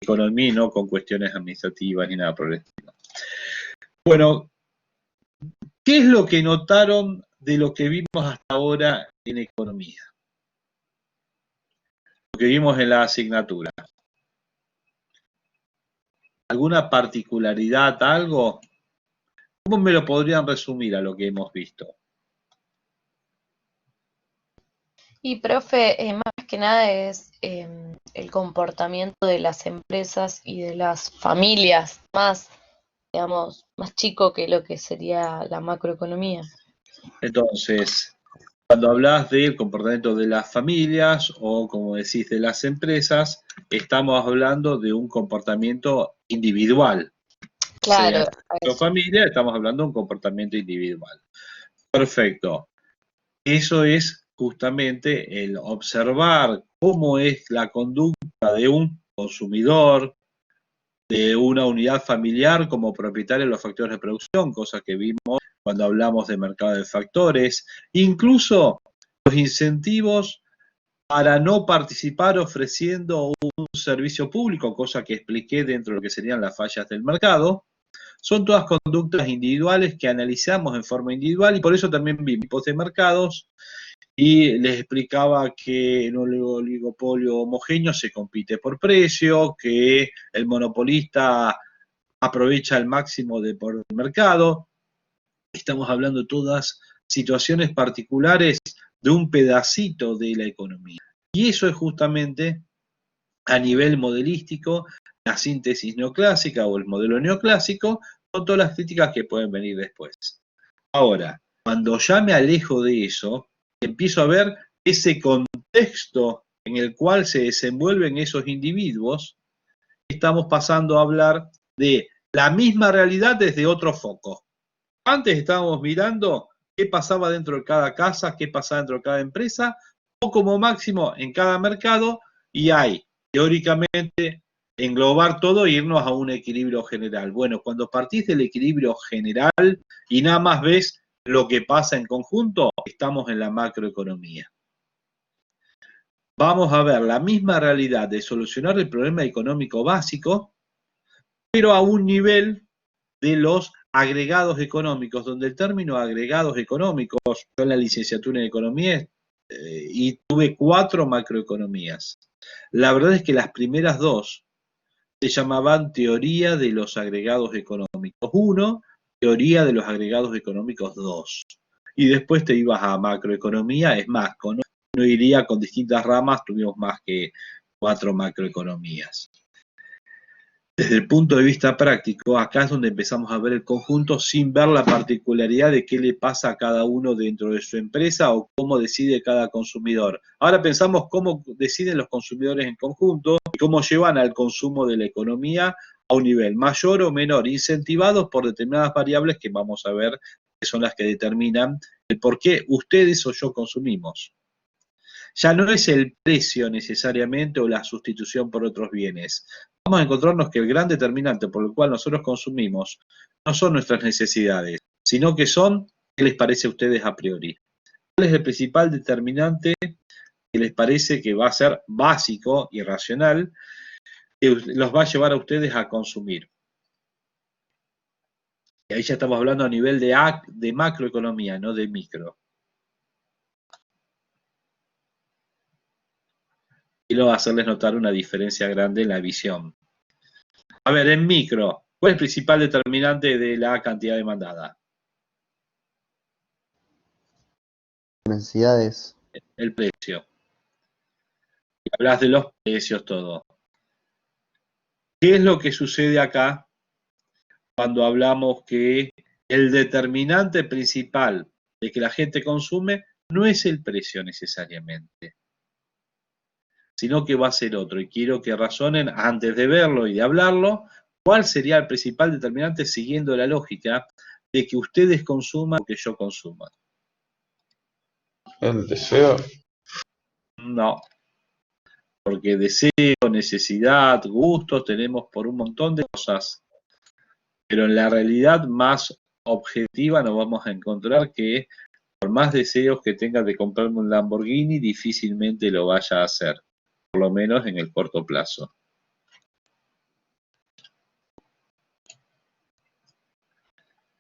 economía y no con cuestiones administrativas ni nada por el estilo. Bueno, ¿qué es lo que notaron de lo que vimos hasta ahora en economía? Lo que vimos en la asignatura. ¿Alguna particularidad, algo? ¿Cómo me lo podrían resumir a lo que hemos visto? Y profe, más que nada es el comportamiento de las empresas y de las familias, más, digamos, más chico que lo que sería la macroeconomía. Entonces, cuando hablas del comportamiento de las familias o, como decís, de las empresas, estamos hablando de un comportamiento individual. Sea Claro, a tu eso. familia, estamos hablando de un comportamiento individual. Perfecto. Eso es justamente el observar cómo es la conducta de un consumidor, de una unidad familiar como propietario de los factores de producción, cosa que vimos cuando hablamos de mercado de factores, incluso los incentivos para no participar ofreciendo un servicio público, cosa que expliqué dentro de lo que serían las fallas del mercado. Son todas conductas individuales que analizamos en forma individual y por eso también vimos tipos de mercados y les explicaba que en un oligopolio homogéneo se compite por precio, que el monopolista aprovecha al máximo por el mercado. Estamos hablando de todas situaciones particulares de un pedacito de la economía. Y eso es justamente a nivel modelístico, la síntesis neoclásica o el modelo neoclásico, con todas las críticas que pueden venir después. Ahora, cuando ya me alejo de eso, empiezo a ver ese contexto en el cual se desenvuelven esos individuos, estamos pasando a hablar de la misma realidad desde otro foco. Antes estábamos mirando qué pasaba dentro de cada casa, qué pasaba dentro de cada empresa, o como máximo en cada mercado, y hay, teóricamente, englobar todo e irnos a un equilibrio general. Bueno, cuando partís del equilibrio general y nada más ves lo que pasa en conjunto, estamos en la macroeconomía. Vamos a ver la misma realidad de solucionar el problema económico básico, pero a un nivel de los agregados económicos, donde el término agregados económicos, yo en la licenciatura en economía y tuve 4 macroeconomías. La verdad es que las primeras 2 se llamaban teoría de los agregados económicos 1, teoría de los agregados económicos 2. Y después te ibas a macroeconomía, es más, no iría con distintas ramas, tuvimos más que 4 macroeconomías. Desde el punto de vista práctico, acá es donde empezamos a ver el conjunto sin ver la particularidad de qué le pasa a cada uno dentro de su empresa o cómo decide cada consumidor. Ahora pensamos cómo deciden los consumidores en conjunto y cómo llevan al consumo de la economía a un nivel mayor o menor, incentivados por determinadas variables que vamos a ver que son las que determinan el por qué ustedes o yo consumimos. Ya no es el precio necesariamente o la sustitución por otros bienes. Vamos a encontrarnos que el gran determinante por el cual nosotros consumimos no son nuestras necesidades, sino que son qué les parece a ustedes a priori. ¿Cuál es el principal determinante que les parece que va a ser básico y racional que los va a llevar a ustedes a consumir? Y ahí ya estamos hablando a nivel de macroeconomía, no de micro. Quiero hacerles notar una diferencia grande en la visión. A ver, en micro, ¿cuál es el principal determinante de la cantidad demandada? Necesidades. El precio. Y hablas de los precios, todo. ¿Qué es lo que sucede acá cuando hablamos que el determinante principal de que la gente consume no es el precio necesariamente, sino que va a ser otro? Y quiero que razonen antes de verlo y de hablarlo, ¿cuál sería el principal determinante siguiendo la lógica de que ustedes consuman o que yo consuma? El deseo. No, porque deseo, necesidad, gustos tenemos por un montón de cosas, pero en la realidad más objetiva nos vamos a encontrar que por más deseos que tenga de comprarme un Lamborghini, difícilmente lo vaya a hacer, por lo menos en el corto plazo.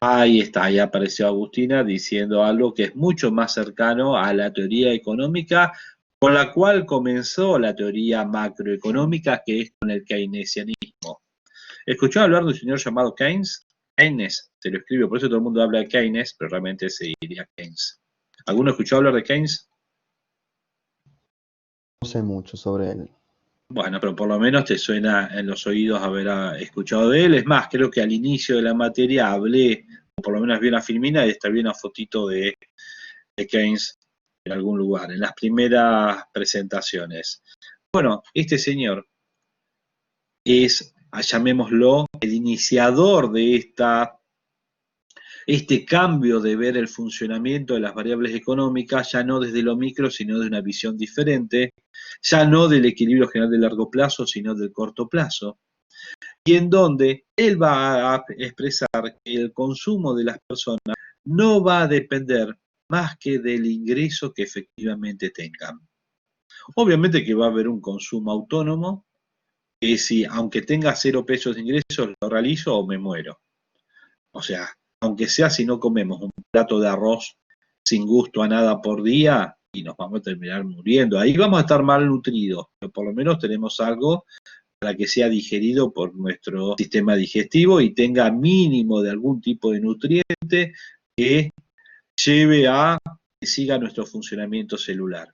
Ahí está, ahí apareció Agustina diciendo algo que es mucho más cercano a la teoría económica con la cual comenzó la teoría macroeconómica, que es con el keynesianismo. ¿Escuchó hablar de un señor llamado Keynes? Keynes, se lo escribe, por eso todo el mundo habla de Keynes, pero realmente se diría Keynes. ¿Alguno escuchó hablar de Keynes? No sé mucho sobre él. Bueno, pero por lo menos te suena en los oídos haber escuchado de él. Es más, creo que al inicio de la materia hablé, o por lo menos vi una filmina y hasta vi una fotito de Keynes en algún lugar, en las primeras presentaciones. Bueno, este señor es, llamémoslo, el iniciador de este cambio de ver el funcionamiento de las variables económicas, ya no desde lo micro, sino de una visión diferente, ya no del equilibrio general de largo plazo, sino del corto plazo, y en donde él va a expresar que el consumo de las personas no va a depender más que del ingreso que efectivamente tengan. Obviamente que va a haber un consumo autónomo, que si aunque tenga 0 pesos de ingresos lo realizo o me muero. O sea, aunque sea si no comemos un plato de arroz sin gusto a nada por día, y nos vamos a terminar muriendo. Ahí vamos a estar mal nutridos, pero por lo menos tenemos algo para que sea digerido por nuestro sistema digestivo y tenga mínimo de algún tipo de nutriente que lleve a que siga nuestro funcionamiento celular.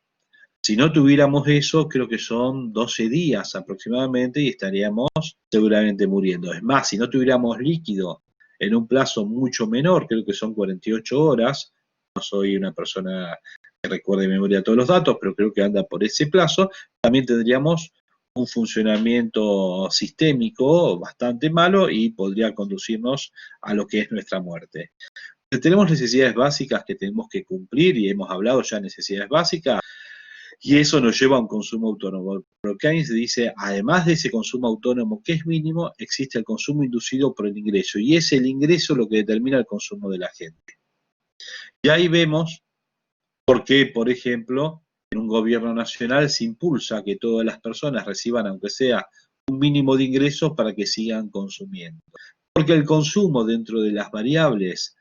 Si no tuviéramos eso, creo que son 12 días aproximadamente y estaríamos seguramente muriendo. Es más, si no tuviéramos líquido en un plazo mucho menor, creo que son 48 horas, no soy una persona que recuerde de memoria todos los datos, pero creo que anda por ese plazo, también tendríamos un funcionamiento sistémico bastante malo y podría conducirnos a lo que es nuestra muerte. Tenemos necesidades básicas que tenemos que cumplir y hemos hablado ya de necesidades básicas. Y eso nos lleva a un consumo autónomo. Pero Keynes dice, además de ese consumo autónomo que es mínimo, existe el consumo inducido por el ingreso. Y es el ingreso lo que determina el consumo de la gente. Y ahí vemos por qué, por ejemplo, en un gobierno nacional se impulsa que todas las personas reciban, aunque sea un mínimo de ingresos, para que sigan consumiendo. Porque el consumo dentro de las variables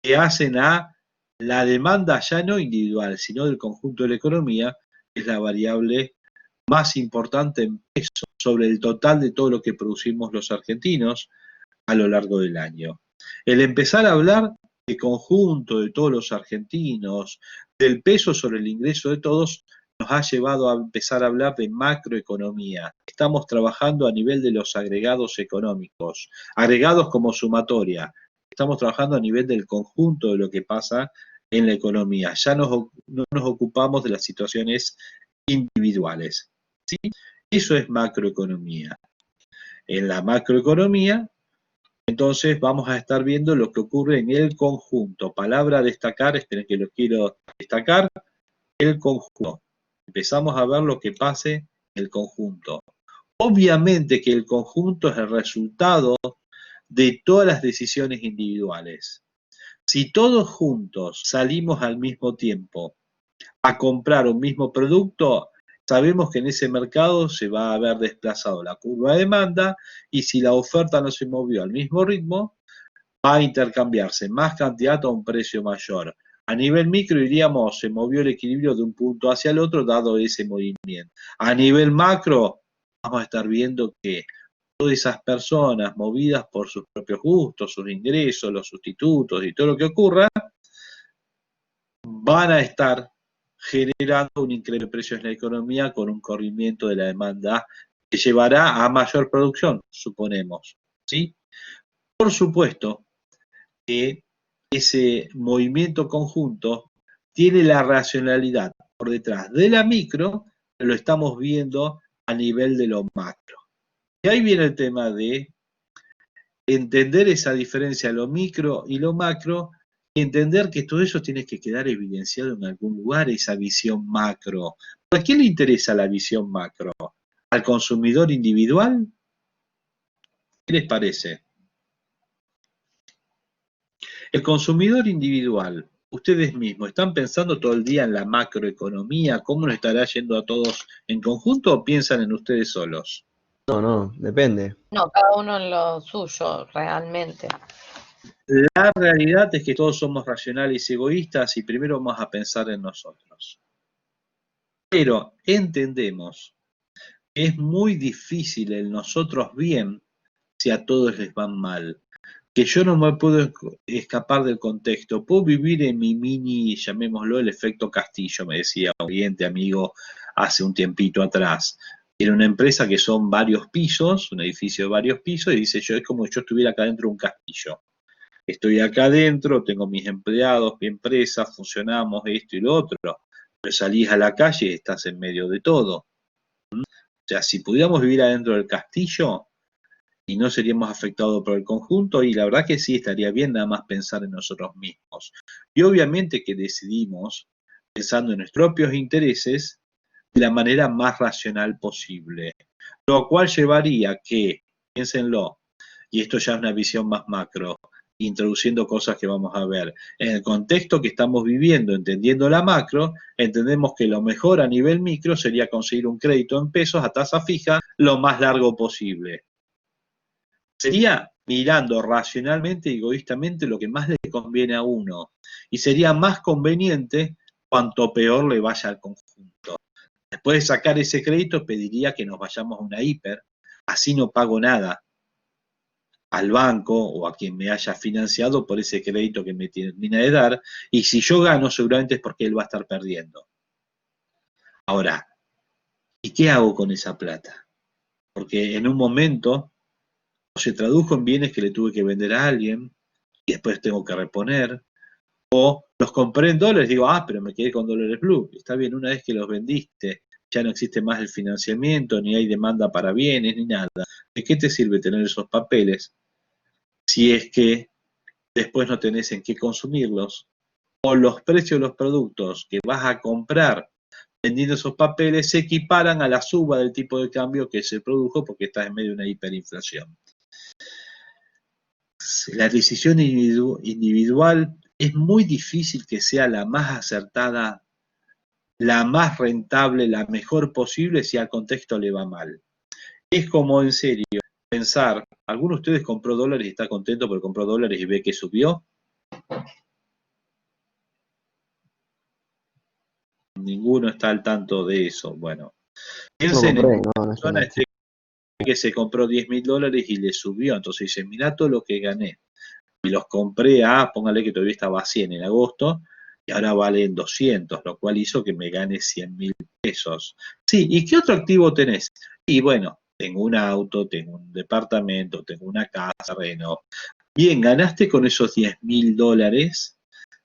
que hacen a la demanda ya no individual, sino del conjunto de la economía, es la variable más importante en peso sobre el total de todo lo que producimos los argentinos a lo largo del año. El empezar a hablar de conjunto de todos los argentinos, del peso sobre el ingreso de todos, nos ha llevado a empezar a hablar de macroeconomía. Estamos trabajando a nivel de los agregados económicos, agregados como sumatoria. Estamos trabajando a nivel del conjunto de lo que pasa en la economía. Ya no nos ocupamos de las situaciones individuales, ¿sí? Eso es macroeconomía. En la macroeconomía, entonces vamos a estar viendo lo que ocurre en el conjunto. Palabra a destacar, esperen que lo quiero destacar, el conjunto. Empezamos a ver lo que pase en el conjunto. Obviamente que el conjunto es el resultado de todas las decisiones individuales. Si todos juntos salimos al mismo tiempo a comprar un mismo producto, sabemos que en ese mercado se va a haber desplazado la curva de demanda y si la oferta no se movió al mismo ritmo, va a intercambiarse más cantidad a un precio mayor. A nivel micro diríamos, se movió el equilibrio de un punto hacia el otro dado ese movimiento. A nivel macro, vamos a estar viendo que todas esas personas movidas por sus propios gustos, sus ingresos, los sustitutos y todo lo que ocurra, van a estar generando un incremento de precios en la economía con un corrimiento de la demanda que llevará a mayor producción, suponemos, ¿sí? Por supuesto que ese movimiento conjunto tiene la racionalidad por detrás de la micro, pero lo estamos viendo a nivel de lo macro. Y ahí viene el tema de entender esa diferencia, lo micro y lo macro, y entender que todo eso tiene que quedar evidenciado en algún lugar, esa visión macro. ¿A quién le interesa la visión macro? ¿Al consumidor individual? ¿Qué les parece? El consumidor individual, ustedes mismos, ¿están pensando todo el día en la macroeconomía? ¿Cómo nos estará yendo a todos en conjunto o piensan en ustedes solos? No, depende. No, cada uno en lo suyo, realmente. La realidad es que todos somos racionales y egoístas y primero vamos a pensar en nosotros. Pero entendemos que es muy difícil el nosotros bien si a todos les van mal. Que yo no me puedo escapar del contexto. Puedo vivir en mi mini, llamémoslo, el efecto Castillo, me decía un cliente amigo hace un tiempito atrás. Era una empresa que son varios pisos, un edificio de varios pisos, y dice yo, es como si yo estuviera acá dentro de un castillo. Estoy acá adentro, tengo mis empleados, mi empresa, funcionamos esto y lo otro. Pero salís a la calle y estás en medio de todo. O sea, si pudiéramos vivir adentro del castillo y no seríamos afectados por el conjunto, y la verdad que sí, estaría bien nada más pensar en nosotros mismos. Y obviamente que decidimos, pensando en nuestros propios intereses, de la manera más racional posible. Lo cual llevaría que, piénsenlo, y esto ya es una visión más macro, introduciendo cosas que vamos a ver. En el contexto que estamos viviendo, entendiendo la macro, entendemos que lo mejor a nivel micro sería conseguir un crédito en pesos a tasa fija lo más largo posible. Sería mirando racionalmente y egoístamente lo que más le conviene a uno. Y sería más conveniente cuanto peor le vaya al conjunto. Después de sacar ese crédito, pediría que nos vayamos a una hiper, así no pago nada al banco o a quien me haya financiado por ese crédito que me termina de dar, y si yo gano seguramente es porque él va a estar perdiendo. Ahora, ¿y qué hago con esa plata? Porque en un momento se tradujo en bienes que le tuve que vender a alguien y después tengo que reponer, o los compré en dólares, digo, pero me quedé con dólares blue. Está bien, una vez que los vendiste, ya no existe más el financiamiento, ni hay demanda para bienes, ni nada. ¿De qué te sirve tener esos papeles si es que después no tenés en qué consumirlos? O los precios de los productos que vas a comprar vendiendo esos papeles se equiparan a la suba del tipo de cambio que se produjo porque estás en medio de una hiperinflación. La decisión individual es muy difícil que sea la más acertada, la más rentable, la mejor posible si al contexto le va mal. Es como en serio pensar, ¿alguno de ustedes compró dólares y está contento porque compró dólares y ve que subió? Ninguno está al tanto de eso. Bueno, No piensen en compré, una no, persona honestamente. que se compró $10.000 y le subió, entonces dice, mirá todo lo que gané. Y los compré póngale que todavía estaba a 100 en agosto, y ahora valen 200, lo cual hizo que me gane 100.000 pesos. Sí, ¿y qué otro activo tenés? Y bueno, tengo un auto, tengo un departamento, tengo una casa, reno. Bien, ganaste con esos $10.000,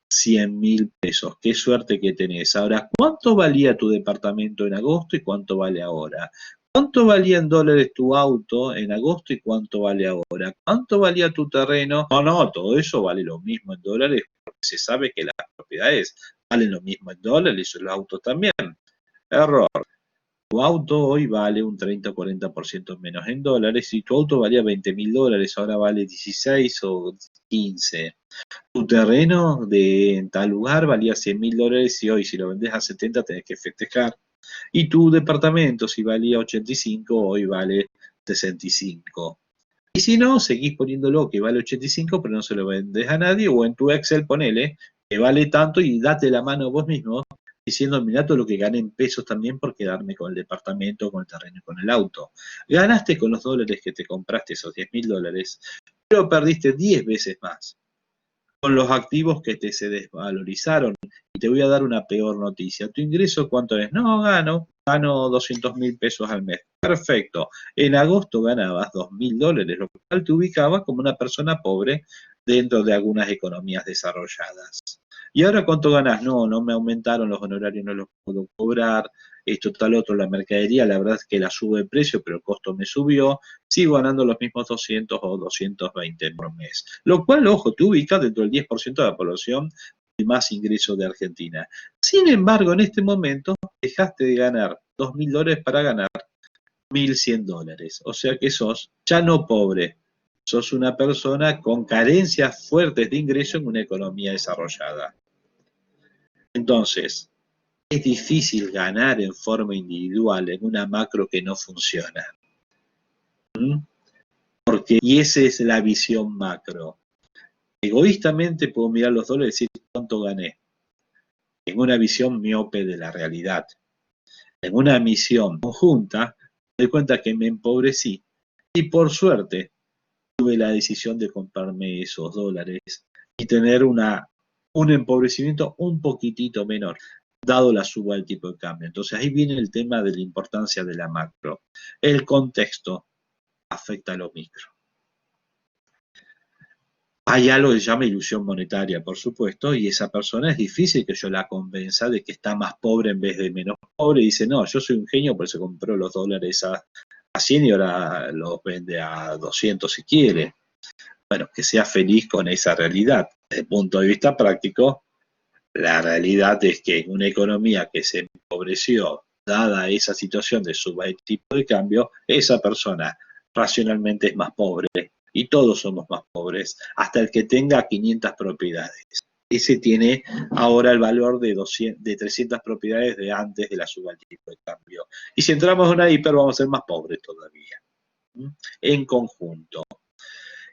100.000 pesos. Qué suerte que tenés. Ahora, ¿cuánto valía tu departamento en agosto y cuánto vale ahora? ¿Cuánto valía en dólares tu auto en agosto y cuánto vale ahora? ¿Cuánto valía tu terreno? No, todo eso vale lo mismo en dólares porque se sabe que las propiedades valen lo mismo en dólares y los autos también. Error. Tu auto hoy vale un 30 o 40% menos en dólares. Si tu auto valía $20.000, ahora vale 16 o 15. Tu terreno en tal lugar valía $100.000 y hoy si lo vendés a 70 tenés que festejar. Y tu departamento si valía 85 hoy vale 65. Y si no, seguís poniéndolo que vale 85 pero no se lo vendés a nadie, o en tu Excel ponele que vale tanto y date la mano vos mismo diciendo, mirá todo lo que gané en pesos también por quedarme con el departamento, con el terreno y con el auto. Ganaste con los dólares que te compraste esos $10.000, pero perdiste 10 veces más con los activos que se desvalorizaron. Y te voy a dar una peor noticia. ¿Tu ingreso cuánto es? No, gano 200.000 pesos al mes. Perfecto. En agosto ganabas $2.000, lo cual te ubicaba como una persona pobre dentro de algunas economías desarrolladas. ¿Y ahora cuánto ganas? No me aumentaron los honorarios, no los puedo cobrar, esto tal otro, la mercadería, la verdad es que la sube de precio, pero el costo me subió, sigo ganando los mismos 200 o 220 por mes. Lo cual, ojo, te ubica dentro del 10% de la población de más ingresos de Argentina. Sin embargo, en este momento dejaste de ganar $2.000 para ganar $1.100. O sea que sos ya no pobre, sos una persona con carencias fuertes de ingreso en una economía desarrollada. Entonces, es difícil ganar en forma individual en una macro que no funciona. ¿Mm? Y esa es la visión macro. Egoístamente puedo mirar los dólares y decir cuánto gané. En una visión miope de la realidad. En una misión conjunta, me doy cuenta que me empobrecí y por suerte tuve la decisión de comprarme esos dólares y tener un empobrecimiento un poquitito menor, dado la suba del tipo de cambio. Entonces ahí viene el tema de la importancia de la macro. El contexto afecta a lo micro. Hay algo que se llama ilusión monetaria, por supuesto, y esa persona es difícil que yo la convenza de que está más pobre en vez de menos pobre. Y dice, no, yo soy un genio, por eso compró los dólares a 100 y ahora los vende a 200 si quiere. Bueno, que sea feliz con esa realidad. Desde el punto de vista práctico, la realidad es que en una economía que se empobreció, dada esa situación de suba el tipo de cambio, esa persona racionalmente es más pobre. Y todos somos más pobres, hasta el que tenga 500 propiedades. Ese tiene ahora el valor de 300 propiedades de antes de la suba del tipo de cambio. Y si entramos en una hiper, vamos a ser más pobres todavía. En conjunto.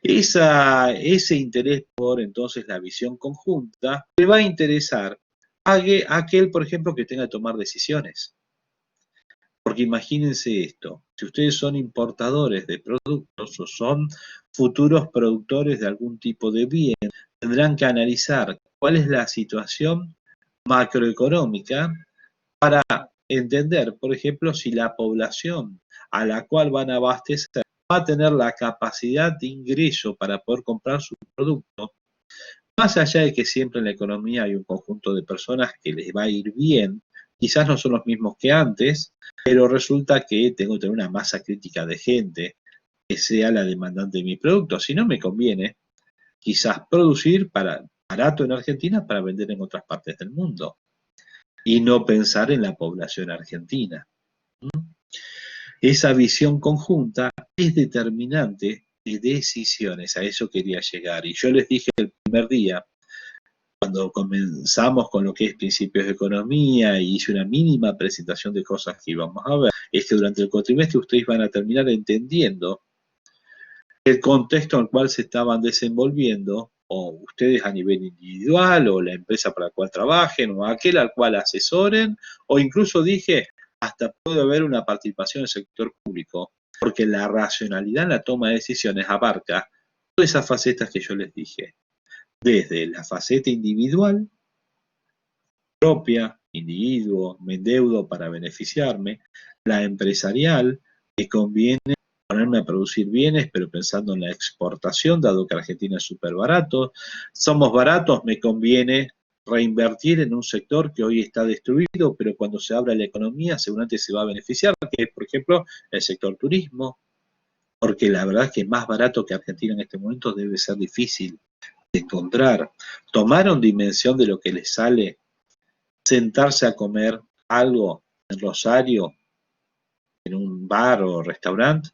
Ese interés por entonces la visión conjunta le va a interesar a aquel, por ejemplo, que tenga que tomar decisiones. Porque imagínense esto, si ustedes son importadores de productos o son futuros productores de algún tipo de bien, tendrán que analizar cuál es la situación macroeconómica para entender, por ejemplo, si la población a la cual van a abastecer va a tener la capacidad de ingreso para poder comprar su producto. Más allá de que siempre en la economía hay un conjunto de personas que les va a ir bien, quizás no son los mismos que antes, pero resulta que tengo que tener una masa crítica de gente que sea la demandante de mi producto. Si no me conviene, quizás producir barato en Argentina para vender en otras partes del mundo y no pensar en la población argentina. Esa visión conjunta es determinante de decisiones, a eso quería llegar. Y yo les dije el primer día, cuando comenzamos con lo que es principios de economía y hice una mínima presentación de cosas que íbamos a ver, es que durante el cuatrimestre ustedes van a terminar entendiendo el contexto en el cual se estaban desenvolviendo, o ustedes a nivel individual, o la empresa para la cual trabajen, o aquel al cual asesoren, o incluso dije, hasta puede haber una participación del sector público, porque la racionalidad en la toma de decisiones abarca todas esas facetas que yo les dije, desde la faceta individual, propia, individuo, me endeudo para beneficiarme, la empresarial, que conviene ponerme a producir bienes, pero pensando en la exportación, dado que Argentina es súper barato. Somos baratos, me conviene reinvertir en un sector que hoy está destruido, pero cuando se abra la economía seguramente se va a beneficiar, que es, por ejemplo, el sector turismo, porque la verdad es que más barato que Argentina en este momento debe ser difícil de encontrar. ¿Tomaron dimensión de lo que les sale sentarse a comer algo en Rosario, en un bar o restaurante?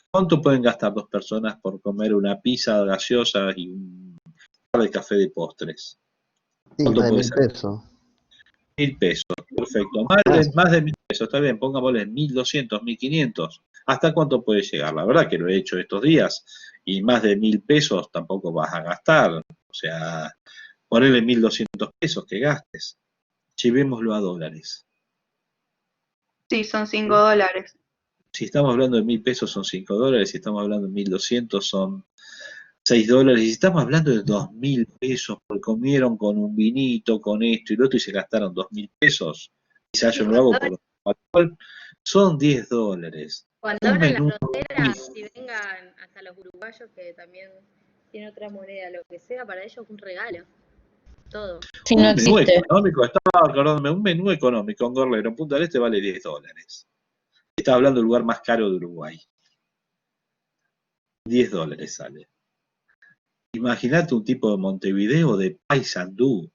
¿Cuánto pueden gastar dos personas por comer una pizza gaseosa y un par de café de postres? Sí, ¿Cuánto más de puede mil ser? pesos. 1.000 pesos, perfecto. Más. Más de 1.000 pesos, está bien, pongámosle 1.200, 1.500. ¿Hasta cuánto puede llegar? La verdad que lo he hecho estos días y más de 1.000 pesos tampoco vas a gastar. O sea, ponele 1.200 pesos que gastes. Llevémoslo a dólares. Sí, son $5. Si estamos hablando de 1.000 pesos son 5 dólares, si estamos hablando de 1.200 son 6 dólares, y si estamos hablando de 2.000 pesos, porque comieron con un vinito, con esto y lo otro, y se gastaron 2.000 pesos, quizás yo no lo hago por lo actual, son 10 dólares. Cuando Un abran la menú frontera, si vengan hasta los uruguayos que también tienen otra moneda, lo que sea, para ellos es un regalo. Todo. Si no un menú existe. económico, estaba acordándome, un menú económico en Gorlero, en Punta del Este vale 10 dólares. Estaba hablando del lugar más caro de Uruguay. 10 dólares sale. Imagínate un tipo de Montevideo de Paysandú.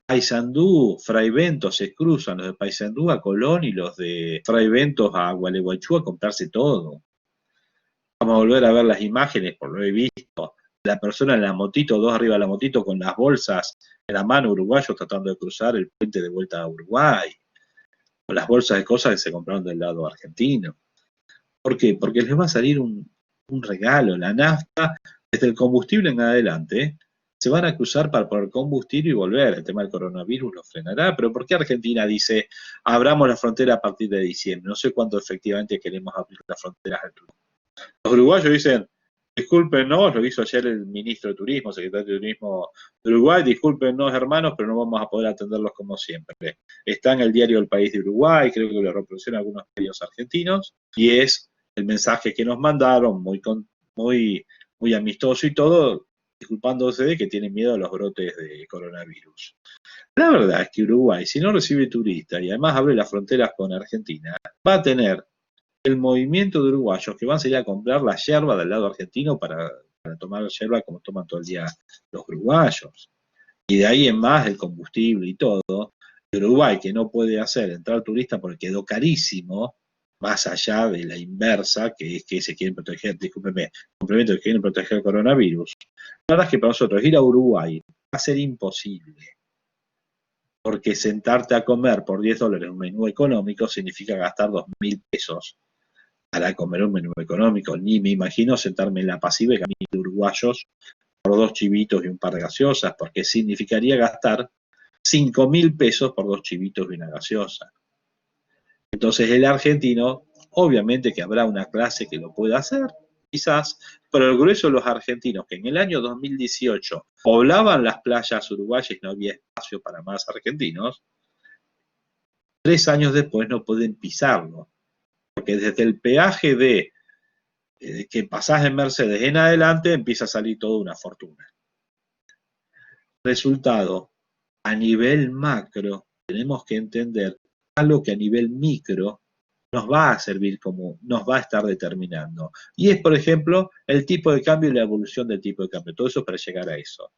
Paysandú, Fray Bentos se cruzan los de Paysandú a Colón y los de Fray Bentos a Gualeguaychú a comprarse todo. Vamos a volver a ver las imágenes, por lo he visto. La persona en la motito, dos arriba de la motito con las bolsas en la mano, uruguayos tratando de cruzar el puente de vuelta a Uruguay. Con las bolsas de cosas que se compraron del lado argentino. ¿Por qué? Porque les va a salir un regalo. La nafta desde el combustible en adelante, se van a cruzar para poner combustible y volver. El tema del coronavirus lo frenará, pero ¿por qué Argentina dice, abramos la frontera a partir de diciembre? No sé cuándo efectivamente queremos abrir las fronteras al turismo. Los uruguayos dicen, discúlpenos, lo hizo ayer el ministro de Turismo, secretario de Turismo de Uruguay, discúlpenos hermanos, pero no vamos a poder atenderlos como siempre. Está en el diario El País de Uruguay, creo que lo reproducieron algunos medios argentinos, y es el mensaje que nos mandaron, muy amistoso y todo, disculpándose de que tienen miedo a los brotes de coronavirus. La verdad es que Uruguay, si no recibe turistas y además abre las fronteras con Argentina, va a tener el movimiento de uruguayos que van a salir a comprar la yerba del lado argentino para tomar yerba como toman todo el día los uruguayos. Y de ahí en más el combustible y todo. Uruguay, que no puede hacer entrar turista porque quedó carísimo, más allá de la inversa, que es que se quieren proteger, discúlpeme, complemento que quieren proteger el coronavirus. La verdad es que para nosotros ir a Uruguay va a ser imposible, porque sentarte a comer por $10 un menú económico significa gastar 2.000 pesos para comer un menú económico. Ni me imagino sentarme en la pasiva y caminar de uruguayos por 2 chivitos y un par de gaseosas, porque significaría gastar 5.000 pesos por 2 chivitos y una gaseosa. Entonces el argentino, obviamente que habrá una clase que lo pueda hacer, quizás, pero el grueso de los argentinos que en el año 2018 poblaban las playas uruguayas y no había espacio para más argentinos, 3 años después no pueden pisarlo, porque desde el peaje de que pasás en Mercedes en adelante empieza a salir toda una fortuna. Resultado, a nivel macro tenemos que entender algo que a nivel micro nos va a servir como, nos va a estar determinando. Y es, por ejemplo, el tipo de cambio y la evolución del tipo de cambio. Todo eso para llegar a eso.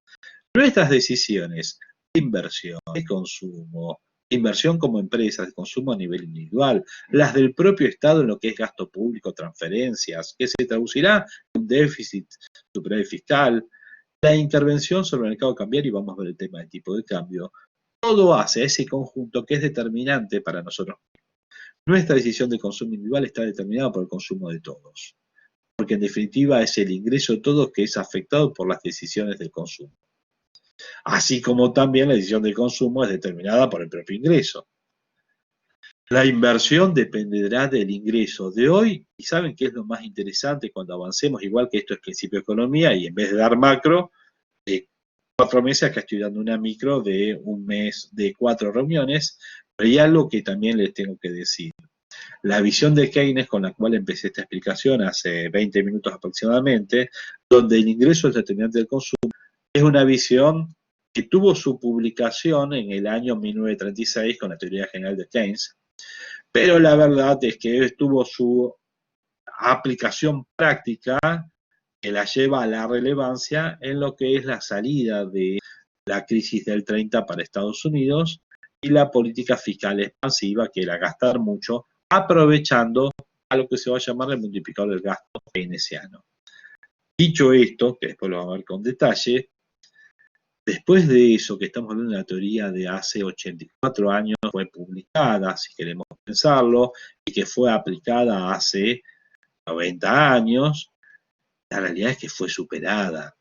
Nuestras decisiones de inversión, de consumo, de inversión como empresas, de consumo a nivel individual, las del propio Estado en lo que es gasto público, transferencias, que se traducirá en un déficit, superávit fiscal, la intervención sobre el mercado cambiario, y vamos a ver el tema del tipo de cambio, todo hace a ese conjunto que es determinante para nosotros. Nuestra decisión de consumo individual está determinada por el consumo de todos, porque en definitiva es el ingreso de todos que es afectado por las decisiones del consumo. Así como también la decisión del consumo es determinada por el propio ingreso. La inversión dependerá del ingreso de hoy, y saben qué es lo más interesante cuando avancemos, igual que esto es principio de economía, y en vez de dar macro, de 4 meses, acá estoy dando una micro de un mes de 4 reuniones, pero hay algo que también les tengo que decir. La visión de Keynes, con la cual empecé esta explicación hace 20 minutos aproximadamente, donde el ingreso es determinante del consumo, es una visión que tuvo su publicación en el año 1936 con la teoría general de Keynes, pero la verdad es que tuvo su aplicación práctica que la lleva a la relevancia en lo que es la salida de la crisis del 30 para Estados Unidos y la política fiscal expansiva, que era gastar mucho, aprovechando a lo que se va a llamar el multiplicador del gasto keynesiano. Dicho esto, que después lo vamos a ver con detalle, después de eso, que estamos hablando de una teoría de hace 84 años, fue publicada, si queremos pensarlo, y que fue aplicada hace 90 años, la realidad es que fue superada.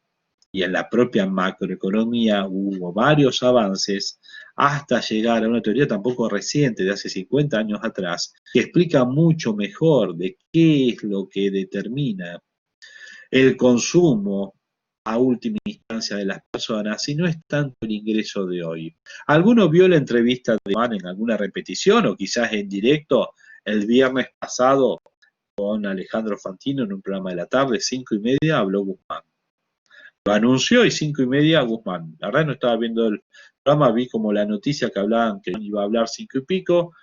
Y en la propia macroeconomía hubo varios avances hasta llegar a una teoría tampoco reciente, de hace 50 años atrás, que explica mucho mejor de qué es lo que determina el consumo a última instancia de las personas, y no es tanto el ingreso de hoy. ¿Alguno vio la entrevista de Guzmán en alguna repetición o quizás en directo el viernes pasado con Alejandro Fantino en un programa de la tarde, 5:30, habló Guzmán? Lo anunció y 5:30 Guzmán. La verdad no estaba viendo el programa, vi como la noticia que hablaban que iba a hablar 5 y pico,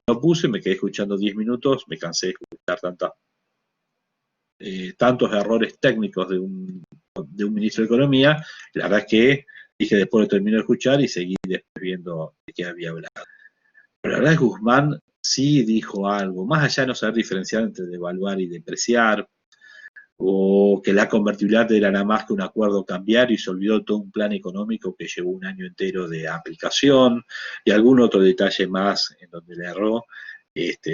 lo puse, me quedé escuchando 10 minutos, me cansé de escuchar tantos errores técnicos de un ministro de Economía. La verdad es que dije, después lo termino de escuchar y seguí después viendo de qué había hablado. Pero la verdad es que Guzmán sí dijo algo, más allá de no saber diferenciar entre devaluar y depreciar, o que la convertibilidad era nada más que un acuerdo cambiario y se olvidó todo un plan económico que llevó un año entero de aplicación, y algún otro detalle más en donde le erró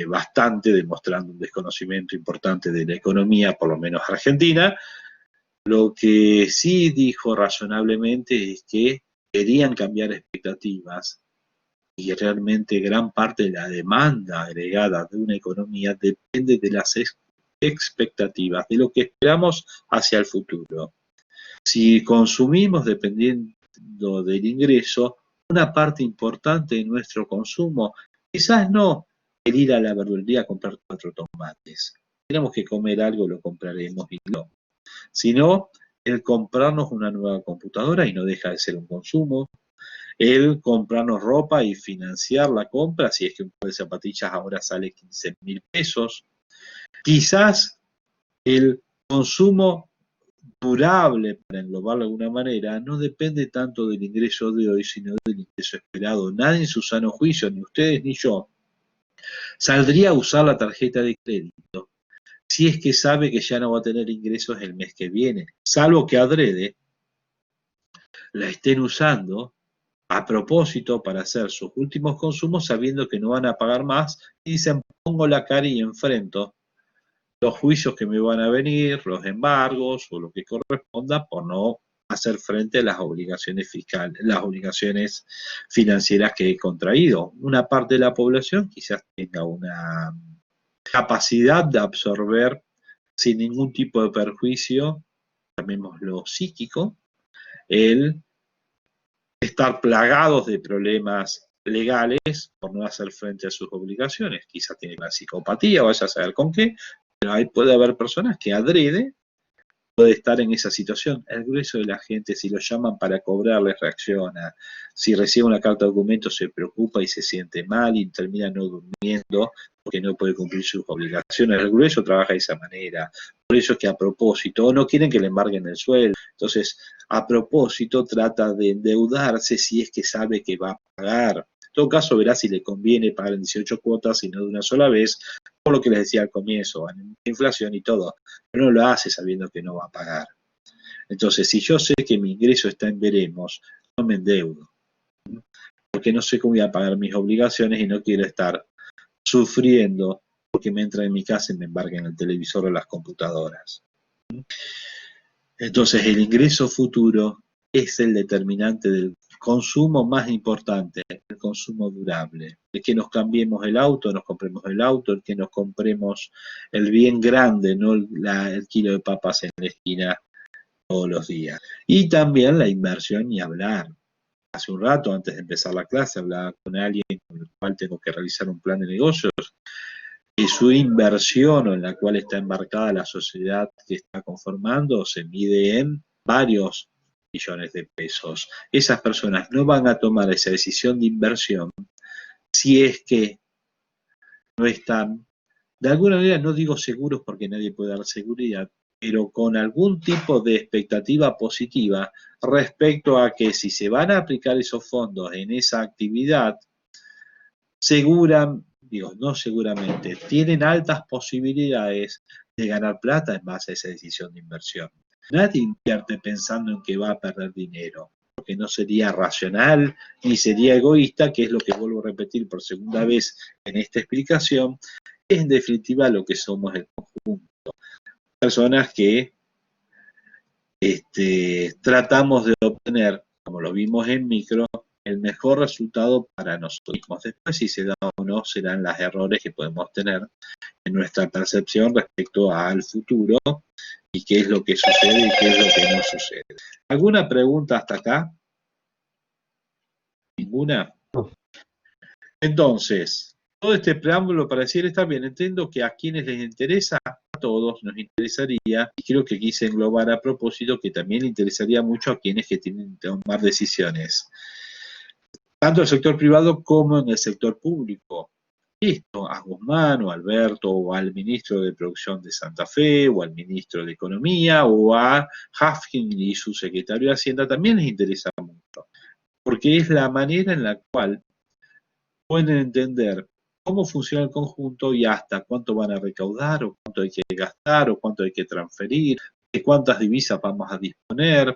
bastante, demostrando un desconocimiento importante de la economía, por lo menos argentina. Lo que sí dijo razonablemente es que querían cambiar expectativas y realmente gran parte de la demanda agregada de una economía depende de las expectativas, de lo que esperamos hacia el futuro. Si consumimos dependiendo del ingreso, una parte importante de nuestro consumo, quizás no el ir a la verdulería a comprar 4 tomates. Tenemos que comer algo, lo compraremos y no. Sino el comprarnos una nueva computadora y no deja de ser un consumo, el comprarnos ropa y financiar la compra, si es que un par de zapatillas ahora sale 15.000 pesos. Quizás el consumo durable, para englobarlo de alguna manera, no depende tanto del ingreso de hoy, sino del ingreso esperado. Nadie en su sano juicio, ni ustedes ni yo, saldría a usar la tarjeta de crédito si es que sabe que ya no va a tener ingresos el mes que viene, salvo que adrede la estén usando a propósito para hacer sus últimos consumos sabiendo que no van a pagar más y dicen pongo la cara y enfrento los juicios que me van a venir, los embargos o lo que corresponda por no hacer frente a las obligaciones fiscales, las obligaciones financieras que he contraído. Una parte de la población quizás tenga una capacidad de absorber sin ningún tipo de perjuicio, llamémoslo psíquico, el estar plagados de problemas legales por no hacer frente a sus obligaciones. Quizás tiene una psicopatía, vaya a saber con qué, pero ahí puede haber personas que adrede puede estar en esa situación. El grueso de la gente, si lo llaman para cobrarles, reacciona. Si recibe una carta de documento, se preocupa y se siente mal y termina no durmiendo porque no puede cumplir sus obligaciones. El grueso trabaja de esa manera. Por eso es que a propósito, o no quieren que le embarguen el sueldo. Entonces, a propósito, trata de endeudarse si es que sabe que va a pagar. En todo caso, verá si le conviene pagar en 18 cuotas y no de una sola vez, por lo que les decía al comienzo, inflación y todo, pero no lo hace sabiendo que no va a pagar. Entonces, si yo sé que mi ingreso está en veremos, no me endeudo, porque no sé cómo voy a pagar mis obligaciones y no quiero estar sufriendo porque me entra en mi casa y me embarguen el televisor o las computadoras. Entonces, el ingreso futuro es el determinante del consumo más importante, el consumo durable. El que nos cambiemos el auto, nos compremos el auto, el que nos compremos el bien grande, no el kilo de papas en la esquina todos los días. Y también la inversión y hablar. Hace un rato, antes de empezar la clase, hablaba con alguien con el cual tengo que realizar un plan de negocios, y su inversión o en la cual está embarcada la sociedad que está conformando se mide en varios millones de pesos. Esas personas no van a tomar esa decisión de inversión si es que no están, de alguna manera no digo seguros porque nadie puede dar seguridad, pero con algún tipo de expectativa positiva respecto a que si se van a aplicar esos fondos en esa actividad, no seguramente, tienen altas posibilidades de ganar plata en base a esa decisión de inversión. Nadie invierte pensando en que va a perder dinero, porque no sería racional ni sería egoísta, que es lo que vuelvo a repetir por segunda vez en esta explicación, es en definitiva lo que somos el conjunto. Personas que tratamos de obtener, como lo vimos en micro, el mejor resultado para nosotros mismos. Después, si se da o no, serán los errores que podemos tener en nuestra percepción respecto al futuro y qué es lo que sucede y qué es lo que no sucede. ¿Alguna pregunta hasta acá? ¿Ninguna? Entonces, todo este preámbulo para decir está bien, entiendo que a quienes les interesa, a todos nos interesaría, y creo que quise englobar a propósito que también le interesaría mucho a quienes que tienen que tomar decisiones, tanto en el sector privado como en el sector público. Esto a Guzmán o a Alberto o al ministro de Producción de Santa Fe o al ministro de Economía o a Hafkin y su secretario de Hacienda también les interesa mucho, porque es la manera en la cual pueden entender cómo funciona el conjunto y hasta cuánto van a recaudar o cuánto hay que gastar o cuánto hay que transferir, de cuántas divisas vamos a disponer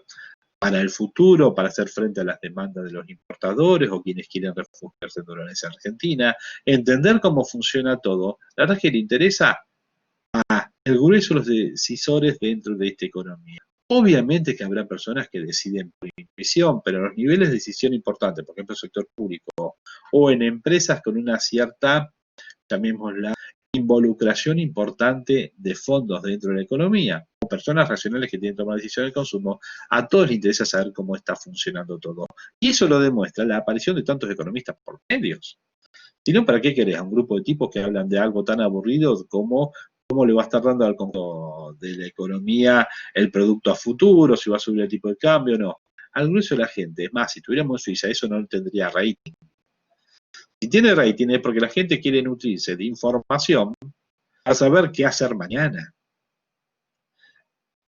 para el futuro, para hacer frente a las demandas de los importadores o quienes quieren refugiarse en dólares en Argentina, entender cómo funciona todo. La verdad es que le interesa a el grueso de los decisores dentro de esta economía. Obviamente que habrá personas que deciden por intuición, pero los niveles de decisión importantes, por ejemplo, en el sector público o en empresas con una cierta, llamémosla, involucración importante de fondos dentro de la economía, o personas racionales que tienen que tomar decisiones de consumo, a todos les interesa saber cómo está funcionando todo. Y eso lo demuestra la aparición de tantos economistas por medios. Si no, ¿para qué querés a un grupo de tipos que hablan de algo tan aburrido como cómo le va a estar dando al conjunto de la economía el producto a futuro, si va a subir el tipo de cambio o no? Al grueso de la gente, es más, si estuviéramos en Suiza, eso no tendría rating. Si tiene rating es porque la gente quiere nutrirse de información para saber qué hacer mañana.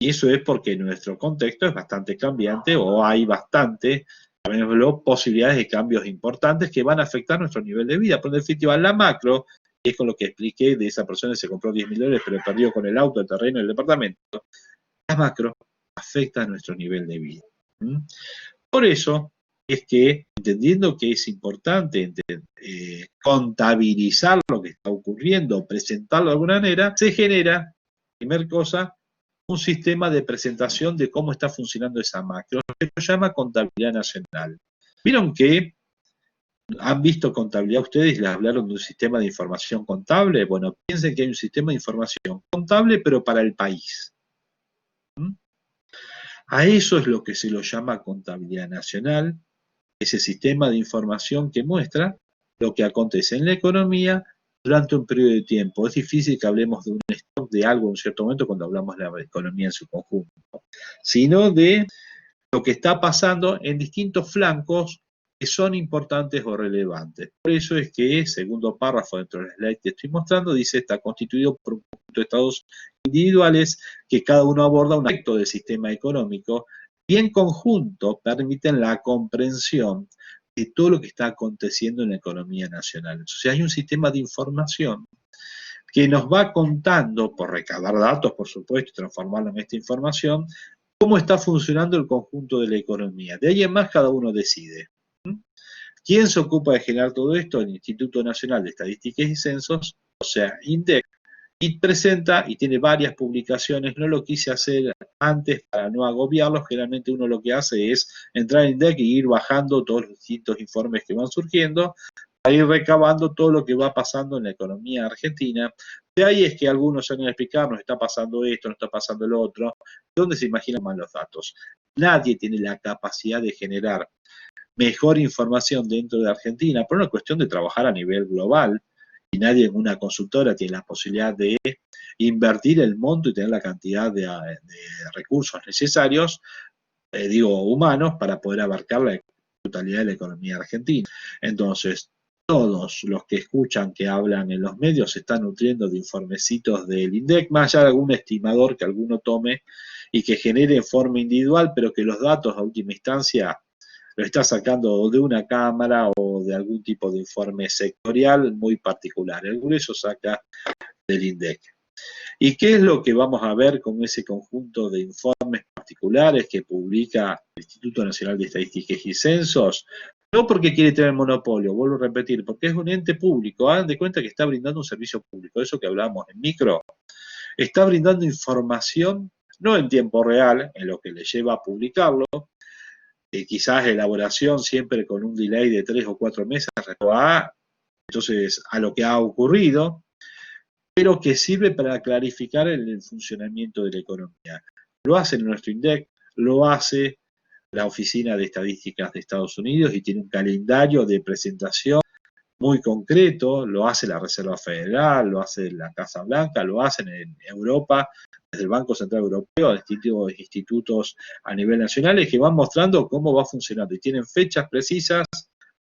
Y eso es porque nuestro contexto es bastante cambiante o hay bastante, llamémoslo, posibilidades de cambios importantes que van a afectar nuestro nivel de vida. Pero en definitiva, la macro, y es con lo que expliqué de esa persona que se compró $10.000 pero perdió con el auto, el terreno y el departamento, la macro afecta a nuestro nivel de vida. Por eso es que, entendiendo que es importante contabilizar lo que está ocurriendo, presentarlo de alguna manera, se genera, primera cosa, un sistema de presentación de cómo está funcionando esa macro, que se llama contabilidad nacional. ¿Vieron que han visto contabilidad ustedes y les hablaron de un sistema de información contable? Bueno, piensen que hay un sistema de información contable, pero para el país. A eso es lo que se lo llama contabilidad nacional, ese sistema de información que muestra lo que acontece en la economía durante un periodo de tiempo. Es difícil que hablemos de un stock de algo en un cierto momento cuando hablamos de la economía en su conjunto, sino de lo que está pasando en distintos flancos que son importantes o relevantes. Por eso es que el segundo párrafo dentro del slide que estoy mostrando dice está constituido por un conjunto de estados individuales que cada uno aborda un aspecto del sistema económico y en conjunto permiten la comprensión de todo lo que está aconteciendo en la economía nacional. Entonces hay un sistema de información que nos va contando, por recabar datos, por supuesto, y transformarlo en esta información, cómo está funcionando el conjunto de la economía. De ahí en más cada uno decide. ¿Quién se ocupa de generar todo esto? El Instituto Nacional de Estadísticas y Censos, o sea, INDEC, y presenta y tiene varias publicaciones. No lo quise hacer antes para no agobiarlos. Generalmente uno lo que hace es entrar en INDEC y ir bajando todos los distintos informes que van surgiendo, para ir recabando todo lo que va pasando en la economía argentina. De ahí es que algunos salen a explicar, nos está pasando esto, nos está pasando lo otro. ¿De dónde se imaginan más los datos? Nadie tiene la capacidad de generar mejor información dentro de Argentina por una cuestión de trabajar a nivel global, y nadie en una consultora tiene la posibilidad de invertir el monto y tener la cantidad de recursos necesarios, humanos, para poder abarcar la totalidad de la economía argentina. Entonces, todos los que escuchan que hablan en los medios se están nutriendo de informecitos del INDEC, más allá de algún estimador que alguno tome y que genere en forma individual, pero que los datos a última instancia lo está sacando de una cámara o de algún tipo de informe sectorial muy particular. El grueso saca del INDEC. ¿Y qué es lo que vamos a ver con ese conjunto de informes particulares que publica el Instituto Nacional de Estadísticas y Censos? No porque quiere tener monopolio, vuelvo a repetir, porque es un ente público. Hagan de cuenta que está brindando un servicio público, eso que hablábamos en micro. Está brindando información, no en tiempo real, en lo que le lleva a publicarlo, quizás elaboración siempre con un delay de 3 o 4 meses a lo que ha ocurrido, pero que sirve para clarificar el funcionamiento de la economía. Lo hace nuestro INDEC, lo hace la Oficina de Estadísticas de Estados Unidos y tiene un calendario de presentación muy concreto, lo hace la Reserva Federal, lo hace la Casa Blanca, lo hacen en Europa, desde el Banco Central Europeo, distintos institutos a nivel nacional, que van mostrando cómo va funcionando y tienen fechas precisas,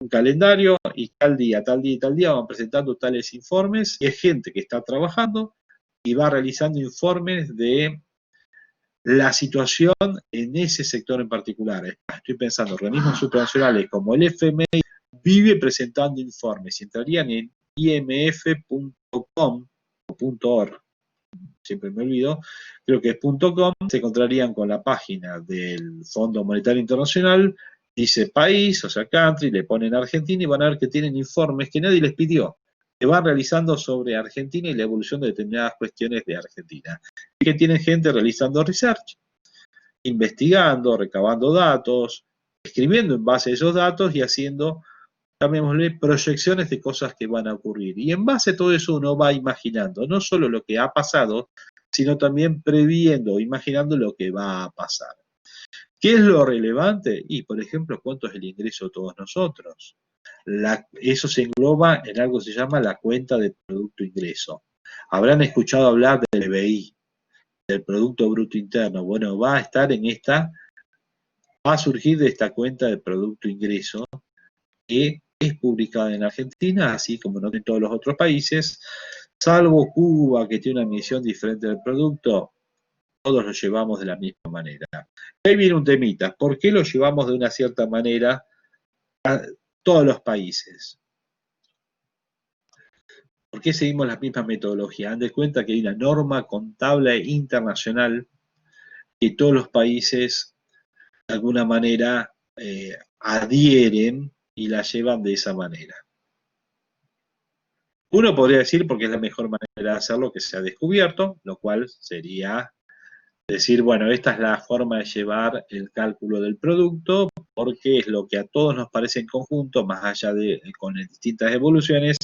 un calendario, y tal día y tal día van presentando tales informes, y es gente que está trabajando y va realizando informes de la situación en ese sector en particular. Estoy pensando, organismos supranacionales como el FMI vive presentando informes, y entrarían en imf.com o .org, siempre me olvido, creo que es .com, se encontrarían con la página del Fondo Monetario Internacional, dice país, o sea country, le ponen Argentina y van a ver que tienen informes que nadie les pidió, que van realizando sobre Argentina y la evolución de determinadas cuestiones de Argentina. Y que tienen gente realizando research, investigando, recabando datos, escribiendo en base a esos datos y haciendo, llamémosle, proyecciones de cosas que van a ocurrir. Y en base a todo eso uno va imaginando, no solo lo que ha pasado, sino también previendo, imaginando lo que va a pasar. ¿Qué es lo relevante? Y, por ejemplo, ¿cuánto es el ingreso de todos nosotros? Eso se engloba en algo que se llama la cuenta de Producto Ingreso. Habrán escuchado hablar del PBI, del Producto Bruto Interno. Bueno, va a estar en esta, va a surgir de esta cuenta de Producto Ingreso, que es publicada en Argentina, así como no en todos los otros países, salvo Cuba, que tiene una medición diferente del producto, todos lo llevamos de la misma manera. Ahí viene un temita, ¿por qué lo llevamos de una cierta manera a todos los países? ¿Por qué seguimos la misma metodología? Han de cuenta que hay una norma contable internacional que todos los países de alguna manera adhieren y la llevan de esa manera. Uno podría decir porque es la mejor manera de hacerlo que se ha descubierto, lo cual sería decir, bueno, esta es la forma de llevar el cálculo del producto, porque es lo que a todos nos parece en conjunto, más allá de con distintas evoluciones,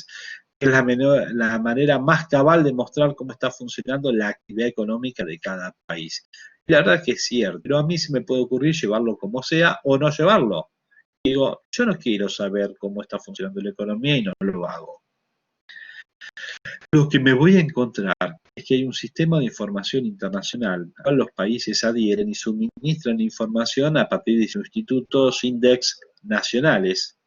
es la manera más cabal de mostrar cómo está funcionando la actividad económica de cada país. Y la verdad que es cierto, pero a mí se me puede ocurrir llevarlo como sea o no llevarlo. Digo, yo no quiero saber cómo está funcionando la economía y no lo hago. Lo que me voy a encontrar es que hay un sistema de información internacional al cual los países adhieren y suministran información a partir de sus institutos index nacionales.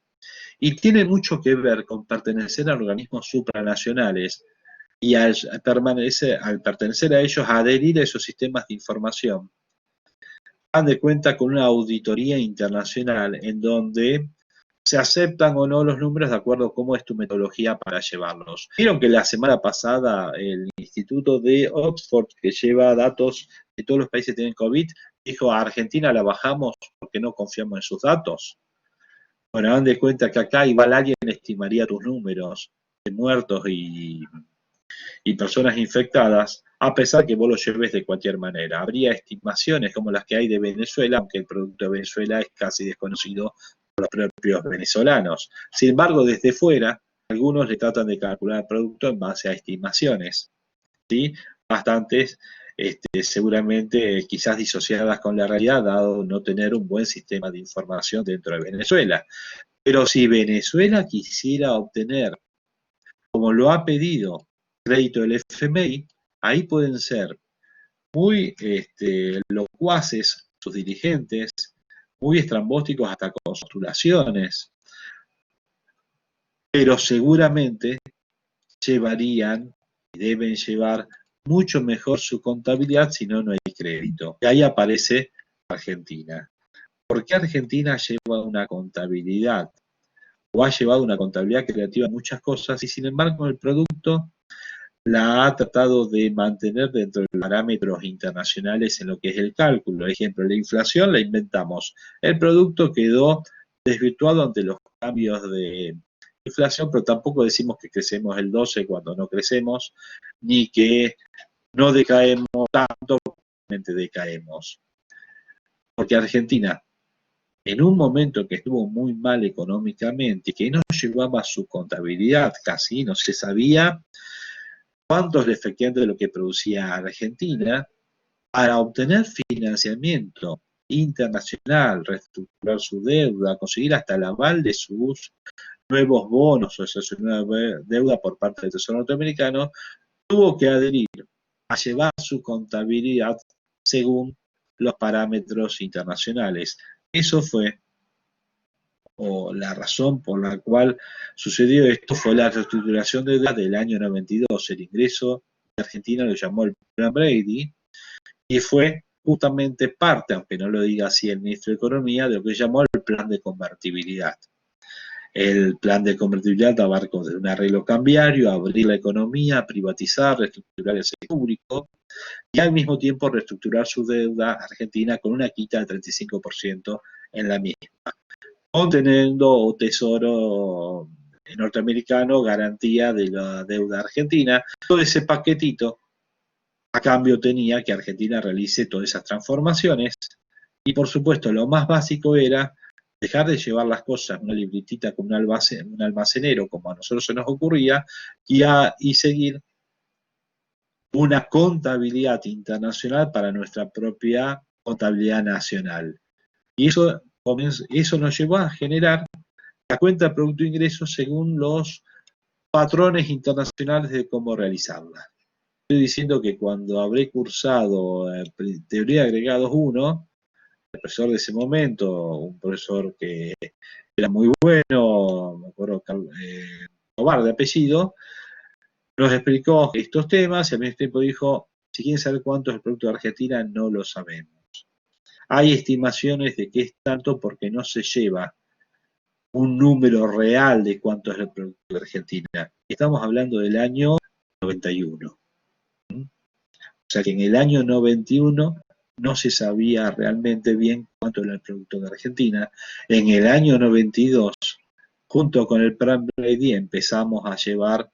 Y tiene mucho que ver con pertenecer a organismos supranacionales y al pertenecer a ellos, adherir a esos sistemas de información. Han de cuenta con una auditoría internacional en donde se aceptan o no los números de acuerdo a cómo es tu metodología para llevarlos. Vieron que la semana pasada el Instituto de Oxford, que lleva datos de todos los países que tienen COVID, dijo a Argentina la bajamos porque no confiamos en sus datos. Bueno, dan de cuenta que acá igual alguien estimaría tus números de muertos y personas infectadas, a pesar que vos lo lleves de cualquier manera. Habría estimaciones como las que hay de Venezuela, aunque el producto de Venezuela es casi desconocido por los propios venezolanos. Sin embargo, desde fuera, algunos le tratan de calcular el producto en base a estimaciones, ¿sí? Bastantes, seguramente quizás disociadas con la realidad, dado no tener un buen sistema de información dentro de Venezuela. Pero si Venezuela quisiera obtener, como lo ha pedido, crédito del FMI, ahí pueden ser muy locuaces sus dirigentes, muy estrambóticos hasta con postulaciones, pero seguramente llevarían y deben llevar mucho mejor su contabilidad, si no, no hay crédito. Y ahí aparece Argentina. ¿Por qué Argentina lleva una contabilidad? O ha llevado una contabilidad creativa en muchas cosas y sin embargo el producto la ha tratado de mantener dentro de parámetros internacionales en lo que es el cálculo. Por ejemplo, la inflación la inventamos. El producto quedó desvirtuado ante los cambios de inflación, pero tampoco decimos que crecemos el 12 cuando no crecemos, ni que no decaemos tanto, realmente decaemos. Porque Argentina, en un momento que estuvo muy mal económicamente, que no llevaba su contabilidad casi, no se sabía cuánto es efectivamente de lo que producía Argentina, para obtener financiamiento internacional, reestructurar su deuda, conseguir hasta el aval de sus nuevos bonos, o sea, su nueva deuda por parte del Tesoro norteamericano, tuvo que adherir a llevar su contabilidad según los parámetros internacionales. Eso fue, o la razón por la cual sucedió esto fue la reestructuración de deuda del año 92. El ingreso de Argentina lo llamó el Plan Brady y fue justamente parte, aunque no lo diga así el ministro de Economía, de lo que llamó el plan de convertibilidad. El plan de convertibilidad abarcó desde un arreglo cambiario, abrir la economía, privatizar, reestructurar el sector público y al mismo tiempo reestructurar su deuda argentina con una quita del 35% en la misma, obteniendo tesoro norteamericano garantía de la deuda argentina. Todo ese paquetito a cambio tenía que Argentina realice todas esas transformaciones Y por supuesto, lo más básico era dejar de llevar las cosas en una libretita con un almacenero, como a nosotros se nos ocurría, y seguir una contabilidad internacional para nuestra propia contabilidad nacional. Y eso nos llevó a generar la cuenta de Producto e Ingresos según los patrones internacionales de cómo realizarla. Estoy diciendo que cuando habré cursado Teoría de Agregados 1, el profesor de ese momento, un profesor que era muy bueno, me acuerdo, Tobar de apellido, nos explicó estos temas y al mismo tiempo dijo, si quieren saber cuánto es el producto de Argentina, no lo sabemos. Hay estimaciones de que es tanto porque no se lleva un número real de cuánto es el producto de Argentina. Estamos hablando del año 91. O sea que en el año 91 no se sabía realmente bien cuánto era el producto de Argentina. En el año 92, junto con el Plan Brady, empezamos a llevar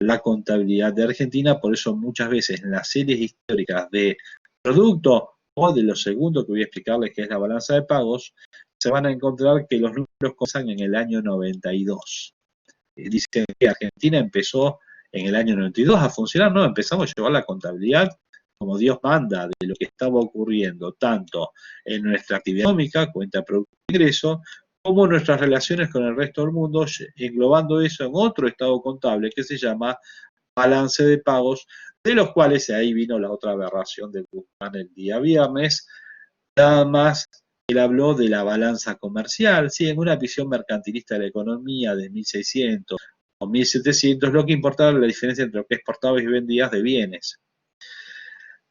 la contabilidad de Argentina, por eso muchas veces en las series históricas de producto o de lo segundo que voy a explicarles, que es la balanza de pagos, se van a encontrar que los números comienzan en el año 92. Dicen que Argentina empezó en el año 92 a funcionar, no, empezamos a llevar la contabilidad como Dios manda, de lo que estaba ocurriendo, tanto en nuestra actividad económica, cuenta de producto e ingreso, como nuestras relaciones con el resto del mundo, englobando eso en otro estado contable que se llama balance de pagos, de los cuales ahí vino la otra aberración de Guzmán el día viernes, nada más él habló de la balanza comercial, sí, en una visión mercantilista de la economía de 1600 o 1700, lo que importaba era la diferencia entre lo que exportabas y vendías de bienes.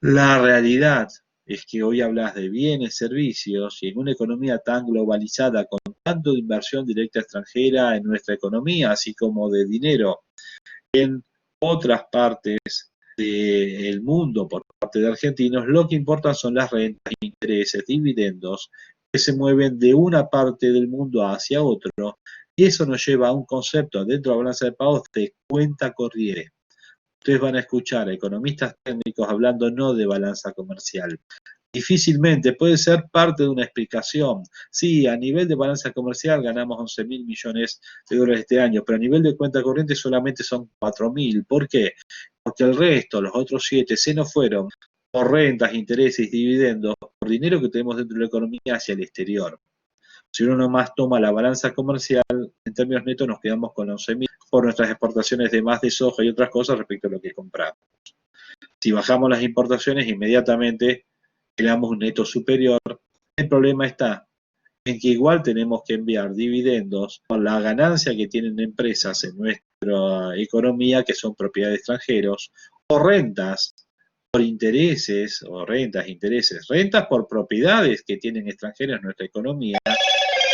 La realidad es que hoy hablas de bienes, servicios, y en una economía tan globalizada, con tanto de inversión directa extranjera en nuestra economía, así como de dinero en otras partes del mundo por parte de argentinos, lo que importa son las rentas, intereses, dividendos, que se mueven de una parte del mundo hacia otro, y eso nos lleva a un concepto dentro de la balanza de pagos de cuenta corriente. Ustedes van a escuchar a economistas técnicos hablando no de balanza comercial. Difícilmente puede ser parte de una explicación. Sí, a nivel de balanza comercial ganamos 11.000 millones de dólares este año, pero a nivel de cuenta corriente solamente son 4.000. ¿Por qué? Porque el resto, los otros 7, se nos fueron por rentas, intereses, dividendos, por dinero que tenemos dentro de la economía hacia el exterior. Si uno nomás toma la balanza comercial, en términos netos nos quedamos con 11.000 por nuestras exportaciones de más de soja y otras cosas respecto a lo que compramos. Si bajamos las importaciones, inmediatamente creamos un neto superior. El problema está en que igual tenemos que enviar dividendos por la ganancia que tienen empresas en nuestra economía que son propiedad de extranjeros, o rentas por intereses, o rentas por propiedades que tienen extranjeros en nuestra economía,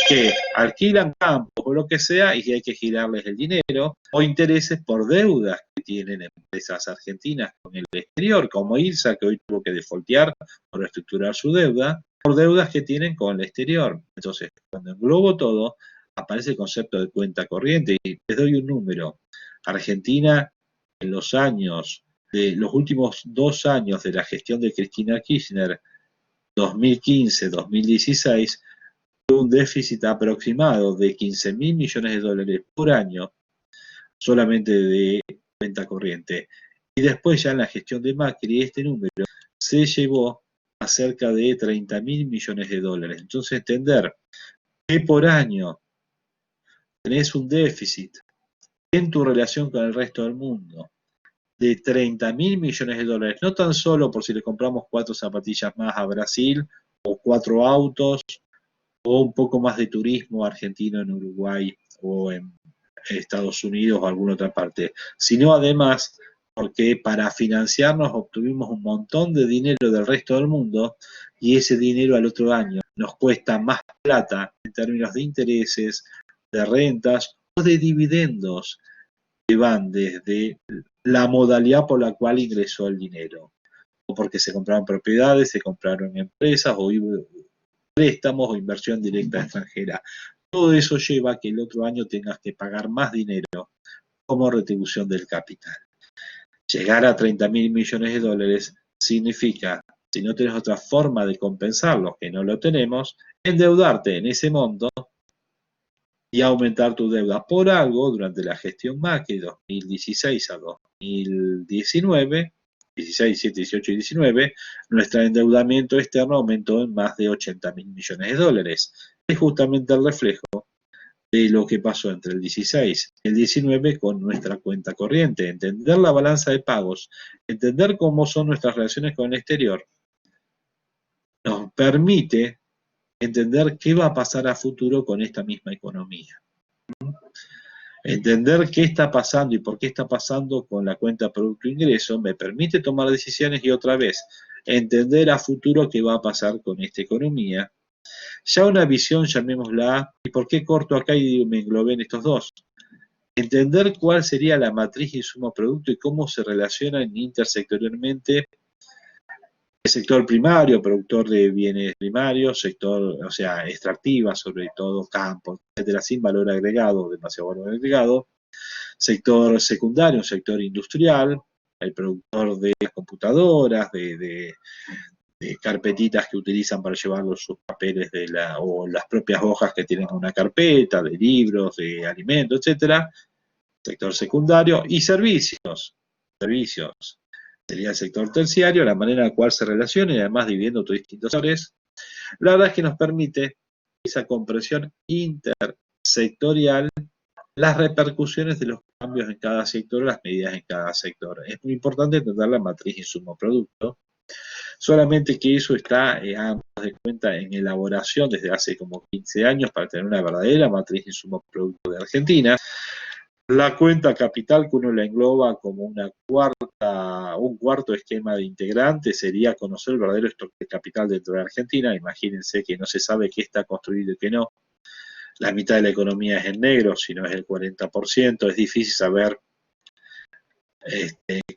que alquilan campos o lo que sea y que hay que girarles el dinero, o intereses por deudas que tienen empresas argentinas con el exterior, como IRSA, que hoy tuvo que defaultear por reestructurar su deuda, por deudas que tienen con el exterior. Entonces, cuando englobo todo, aparece el concepto de cuenta corriente, y les doy un número. Argentina, en los últimos 2 años de la gestión de Cristina Kirchner, 2015-2016, un déficit aproximado de 15.000 millones de dólares por año solamente de cuenta corriente. Y después ya en la gestión de Macri este número se llevó a cerca de 30.000 millones de dólares. Entonces entender que por año tenés un déficit en tu relación con el resto del mundo de 30.000 millones de dólares, no tan solo por si le compramos 4 zapatillas más a Brasil o 4 autos, o un poco más de turismo argentino en Uruguay o en Estados Unidos o alguna otra parte, sino además porque para financiarnos obtuvimos un montón de dinero del resto del mundo y ese dinero al otro año nos cuesta más plata en términos de intereses, de rentas o de dividendos que van desde la modalidad por la cual ingresó el dinero, o porque se compraron propiedades, se compraron empresas o préstamos o inversión directa extranjera. Todo eso lleva a que el otro año tengas que pagar más dinero como retribución del capital. Llegar a 30.000 millones de dólares significa si no tenés otra forma de compensar los que no lo tenemos, endeudarte en ese monto y aumentar tu deuda. Por algo, durante la gestión Macri 2016 a 2019, 16, 17, 18 y 19, nuestro endeudamiento externo aumentó en más de 80.000 millones de dólares. Es justamente el reflejo de lo que pasó entre el 16 y el 19 con nuestra cuenta corriente. Entender la balanza de pagos, entender cómo son nuestras relaciones con el exterior, nos permite entender qué va a pasar a futuro con esta misma economía. Entender qué está pasando y por qué está pasando con la cuenta producto-ingreso me permite tomar decisiones y otra vez entender a futuro qué va a pasar con esta economía. Ya una visión, llamémosla, ¿y por qué corto acá y me englobé en estos dos? Entender cuál sería la matriz insumo-producto y cómo se relacionan intersectorialmente el sector primario, productor de bienes primarios, sector, o sea, extractiva, sobre todo campo, etcétera, sin valor agregado, demasiado valor agregado, sector secundario, un sector industrial, el productor de computadoras, de carpetitas que utilizan para llevar sus papeles o las propias hojas que tienen una carpeta, de libros, de alimentos, etcétera, sector secundario, y servicios, sería el sector terciario, la manera en la cual se relaciona y además dividiendo tus distintos sectores. La verdad es que nos permite esa comprensión intersectorial, las repercusiones de los cambios en cada sector, las medidas en cada sector. Es muy importante entender la matriz insumo-producto, solamente que eso está, hagamos de cuenta, en elaboración desde hace como 15 años para tener una verdadera matriz insumo-producto de Argentina. La cuenta capital, que uno la engloba como un cuarto esquema de integrantes, sería conocer el verdadero stock de capital dentro de Argentina. Imagínense que no se sabe qué está construido y qué no. La mitad de la economía es en negro, si no es el 40%, es difícil saber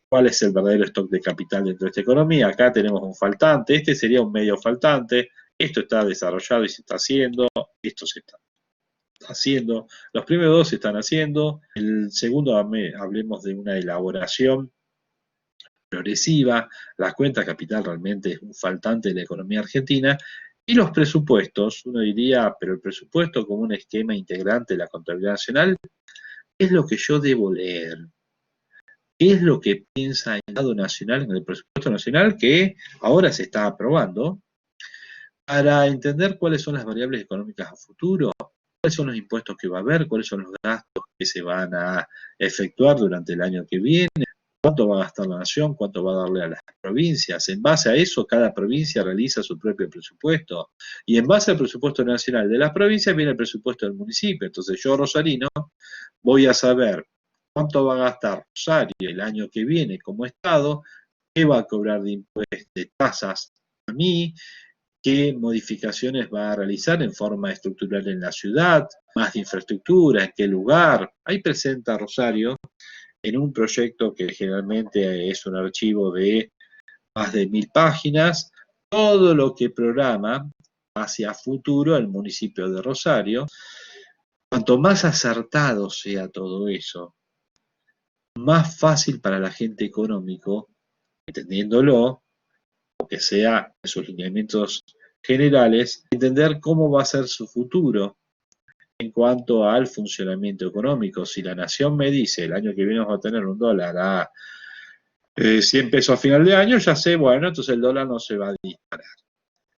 cuál es el verdadero stock de capital dentro de esta economía. Acá tenemos un faltante, este sería un medio faltante, esto está desarrollado y se está haciendo, esto se está haciendo, los primeros dos se están haciendo, el segundo hablemos de una elaboración progresiva, la cuenta capital realmente es un faltante de la economía argentina, y los presupuestos, uno diría, pero el presupuesto como un esquema integrante de la contabilidad nacional, es lo que yo debo leer. ¿Qué es lo que piensa el Estado Nacional en el presupuesto nacional que ahora se está aprobando? Para entender cuáles son las variables económicas a futuro, cuáles son los impuestos que va a haber, cuáles son los gastos que se van a efectuar durante el año que viene, cuánto va a gastar la nación, cuánto va a darle a las provincias. En base a eso, cada provincia realiza su propio presupuesto. Y en base al presupuesto nacional de las provincias viene el presupuesto del municipio. Entonces yo, rosarino, voy a saber cuánto va a gastar Rosario el año que viene como Estado, qué va a cobrar de impuestos, de tasas a mí, qué modificaciones va a realizar en forma estructural en la ciudad, más de infraestructura, en qué lugar. Ahí presenta Rosario en un proyecto que generalmente es un archivo de más de 1000 páginas, todo lo que programa hacia futuro el municipio de Rosario. Cuanto más acertado sea todo eso, más fácil para el agente económico, entendiéndolo, o que sea en sus lineamientos generales, entender cómo va a ser su futuro en cuanto al funcionamiento económico. Si la nación me dice el año que viene vamos a tener un dólar a 100 pesos a final de año, ya sé, bueno, entonces el dólar no se va a disparar.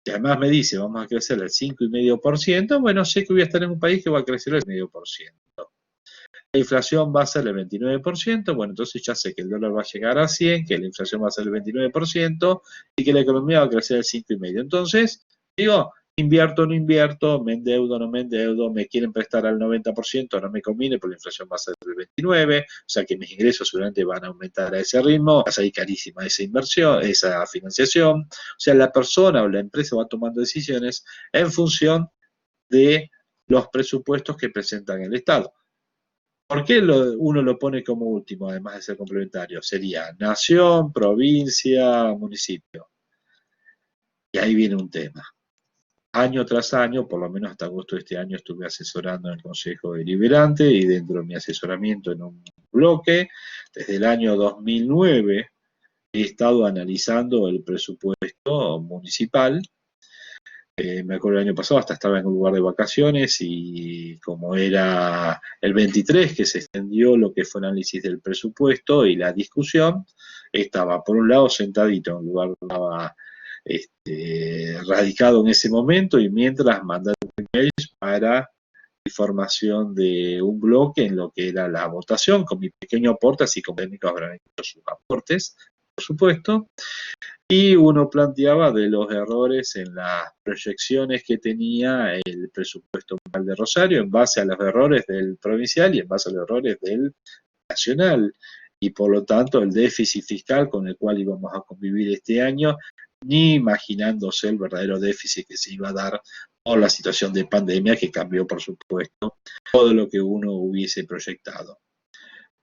Si además me dice vamos a crecer el 5,5%, bueno, sé que voy a estar en un país que va a crecer el 5,5%. La inflación va a ser el 29%, bueno, entonces ya sé que el dólar va a llegar a 100, que la inflación va a ser el 29% y que la economía va a crecer el 5,5%. Entonces, digo, invierto o no invierto, me endeudo o no me endeudo, me quieren prestar al 90%, no me conviene porque la inflación va a ser el 29%, o sea que mis ingresos seguramente van a aumentar a ese ritmo, va a salir carísima esa inversión, esa financiación. O sea, la persona o la empresa va tomando decisiones en función de los presupuestos que presentan el Estado. ¿Por qué uno lo pone como último, además de ser complementario? Sería nación, provincia, municipio. Y ahí viene un tema. Año tras año, por lo menos hasta agosto de este año, estuve asesorando en el Consejo Deliberante y dentro de mi asesoramiento en un bloque, desde el año 2009, he estado analizando el presupuesto municipal. Me acuerdo el año pasado hasta estaba en un lugar de vacaciones y como era el 23 que se extendió lo que fue el análisis del presupuesto y la discusión, estaba por un lado sentadito en un lugar donde estaba radicado en ese momento y mientras mandaba emails para información de un bloque en lo que era la votación, con mi pequeño aporte, así como técnicos habrán hecho sus aportes, por supuesto. Y uno planteaba de los errores en las proyecciones que tenía el presupuesto municipal de Rosario en base a los errores del provincial y en base a los errores del nacional. Y por lo tanto el déficit fiscal con el cual íbamos a convivir este año, ni imaginándose el verdadero déficit que se iba a dar por la situación de pandemia que cambió, por supuesto, todo lo que uno hubiese proyectado.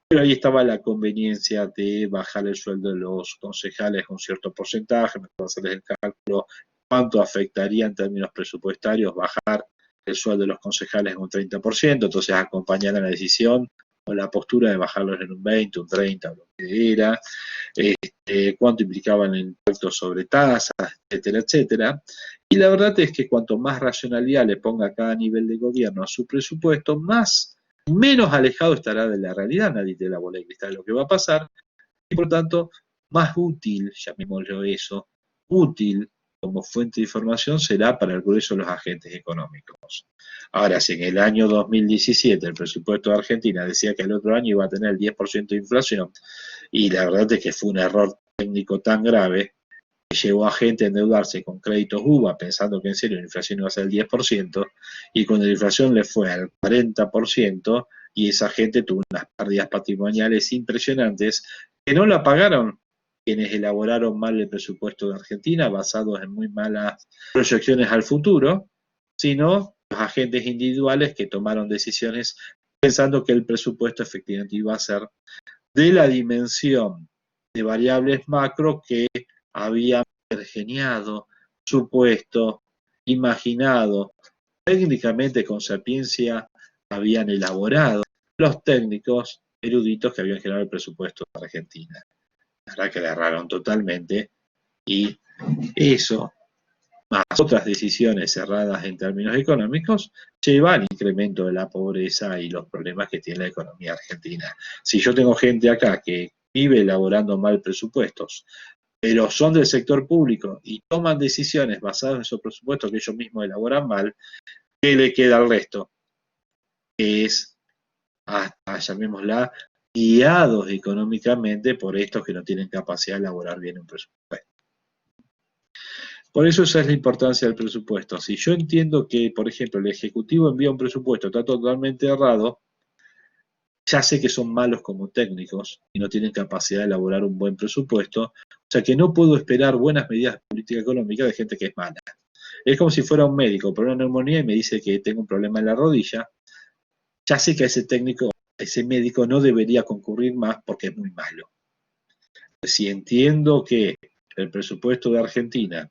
Pero ahí estaba la conveniencia de bajar el sueldo de los concejales un cierto porcentaje, me puedo hacerles el cálculo, cuánto afectaría en términos presupuestarios bajar el sueldo de los concejales en un 30%, entonces acompañar a la decisión o la postura de bajarlos en un 20, un 30, o lo que era, cuánto implicaba el impacto sobre tasas, etcétera, etcétera. Y la verdad es que cuanto más racionalidad le ponga cada nivel de gobierno a su presupuesto, menos alejado estará de la realidad, nadie tiene la bola de cristal de lo que va a pasar, y por tanto, más útil, llamémoslo eso, útil como fuente de información será para el grueso de los agentes económicos. Ahora, si en el año 2017 el presupuesto de Argentina decía que el otro año iba a tener el 10% de inflación, y la verdad es que fue un error técnico tan grave, que llevó a gente a endeudarse con créditos UVA pensando que en serio la inflación iba a ser el 10%, y cuando la inflación le fue al 40%, y esa gente tuvo unas pérdidas patrimoniales impresionantes, que no la pagaron quienes elaboraron mal el presupuesto de Argentina, basados en muy malas proyecciones al futuro, sino los agentes individuales que tomaron decisiones pensando que el presupuesto efectivamente iba a ser de la dimensión de variables macro que habían pergeniado, supuesto, imaginado, técnicamente con sapiencia habían elaborado los técnicos eruditos que habían generado el presupuesto de Argentina. La verdad que le erraron totalmente y eso, más otras decisiones erradas en términos económicos, lleva al incremento de la pobreza y los problemas que tiene la economía argentina. Si yo tengo gente acá que vive elaborando mal presupuestos, pero son del sector público y toman decisiones basadas en esos presupuestos que ellos mismos elaboran mal, ¿qué le queda al resto? Que es, hasta, llamémosla, guiados económicamente por estos que no tienen capacidad de elaborar bien un presupuesto. Por eso esa es la importancia del presupuesto. Si yo entiendo que, por ejemplo, el Ejecutivo envía un presupuesto, está totalmente errado, ya sé que son malos como técnicos y no tienen capacidad de elaborar un buen presupuesto, o sea que no puedo esperar buenas medidas de política económica de gente que es mala. Es como si fuera un médico por una neumonía y me dice que tengo un problema en la rodilla, ya sé que ese médico no debería concurrir más porque es muy malo. Si entiendo que el presupuesto de Argentina,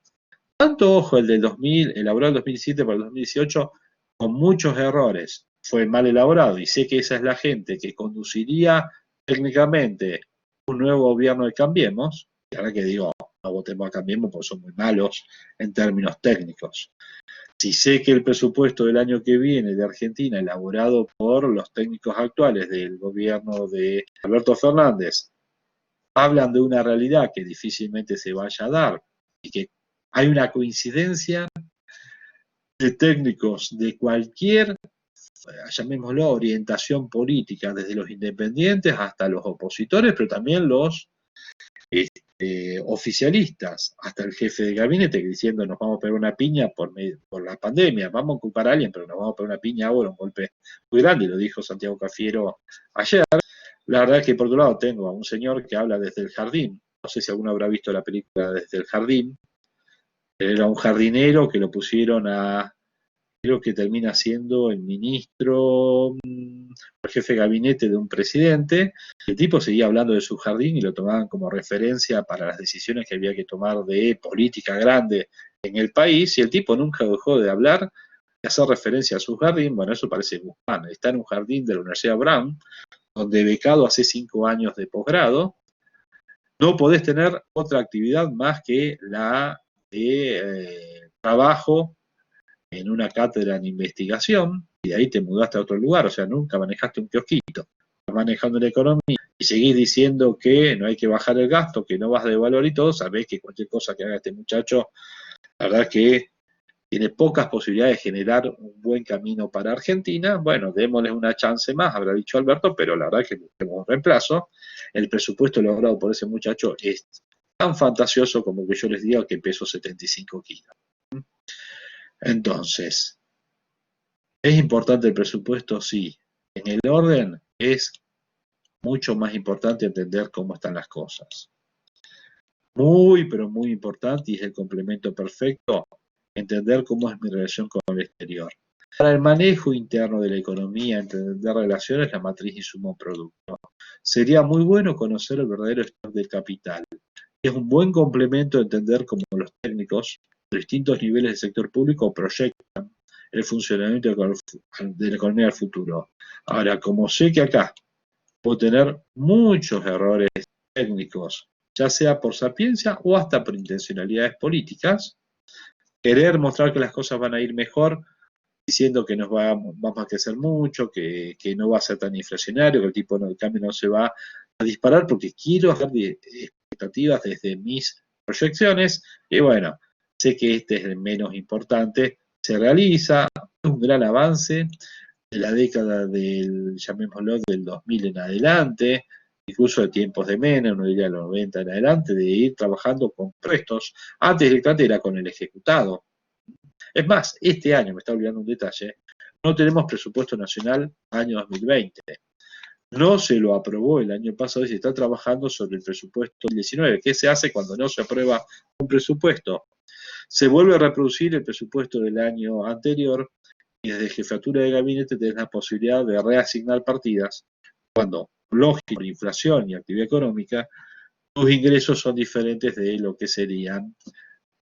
tanto ojo el del 2000, elaborado el 2007 para el 2018, con muchos errores, fue mal elaborado y sé que esa es la gente que conduciría técnicamente un nuevo gobierno de Cambiemos, y ahora que digo, no votemos a Cambiemos porque son muy malos en términos técnicos. Si sé que el presupuesto del año que viene de Argentina, elaborado por los técnicos actuales del gobierno de Alberto Fernández, hablan de una realidad que difícilmente se vaya a dar y que hay una coincidencia de técnicos de cualquier, llamémoslo, orientación política, desde los independientes hasta los opositores, pero también los oficialistas, hasta el jefe de gabinete diciendo nos vamos a pegar una piña por la pandemia, vamos a ocupar a alguien, pero nos vamos a pegar una piña ahora, un golpe muy grande, y lo dijo Santiago Cafiero ayer. La verdad es que por otro lado tengo a un señor que habla desde el jardín, no sé si alguno habrá visto la película Desde el Jardín, era un jardinero que lo pusieron creo que termina siendo el ministro, el jefe de gabinete de un presidente. El tipo seguía hablando de su jardín y lo tomaban como referencia para las decisiones que había que tomar de política grande en el país, y el tipo nunca dejó de hablar, de hacer referencia a su jardín. Bueno, eso parece Guzmán, está en un jardín de la Universidad Brown, donde becado hace 5 años de posgrado, No podés tener otra actividad más que la de trabajo en una cátedra de investigación, y de ahí te mudaste a otro lugar, o sea, nunca manejaste un kiosquito, estás manejando la economía, y seguís diciendo que no hay que bajar el gasto, que no vas de valor y todo, sabés que cualquier cosa que haga este muchacho, la verdad que tiene pocas posibilidades de generar un buen camino para Argentina. Bueno, démosle una chance más, habrá dicho Alberto, pero la verdad que busquemos un reemplazo. El presupuesto logrado por ese muchacho es tan fantasioso como que yo les diga que peso 75 kilos. Entonces, ¿es importante el presupuesto? Sí. En el orden es mucho más importante entender cómo están las cosas. Muy, pero muy importante, y es el complemento perfecto, entender cómo es mi relación con el exterior. Para el manejo interno de la economía, entender relaciones, la matriz insumo-producto. Sería muy bueno conocer el verdadero estado del capital. Es un buen complemento entender cómo los técnicos de distintos niveles del sector público proyectan el funcionamiento de la economía del futuro. Ahora, como sé que acá puedo tener muchos errores técnicos, ya sea por sapiencia o hasta por intencionalidades políticas, querer mostrar que las cosas van a ir mejor, diciendo que vamos a crecer mucho, que no va a ser tan inflacionario, que el tipo de cambio no se va a disparar, porque quiero hacer expectativas desde mis proyecciones, y bueno, sé que este es el menos importante, se realiza, es un gran avance de la década del, llamémoslo, del 2000 en adelante, incluso de tiempos de Menem, no diría los 90 en adelante, de ir trabajando con prestos. Antes del CAT era con el ejecutado. Es más, este año, me está olvidando un detalle, no tenemos presupuesto nacional año 2020. No se lo aprobó el año pasado y se está trabajando sobre el presupuesto del 19. ¿Qué se hace cuando no se aprueba un presupuesto? Se vuelve a reproducir el presupuesto del año anterior y desde jefatura de gabinete tenés la posibilidad de reasignar partidas cuando, lógico, por inflación y actividad económica, tus ingresos son diferentes de lo que serían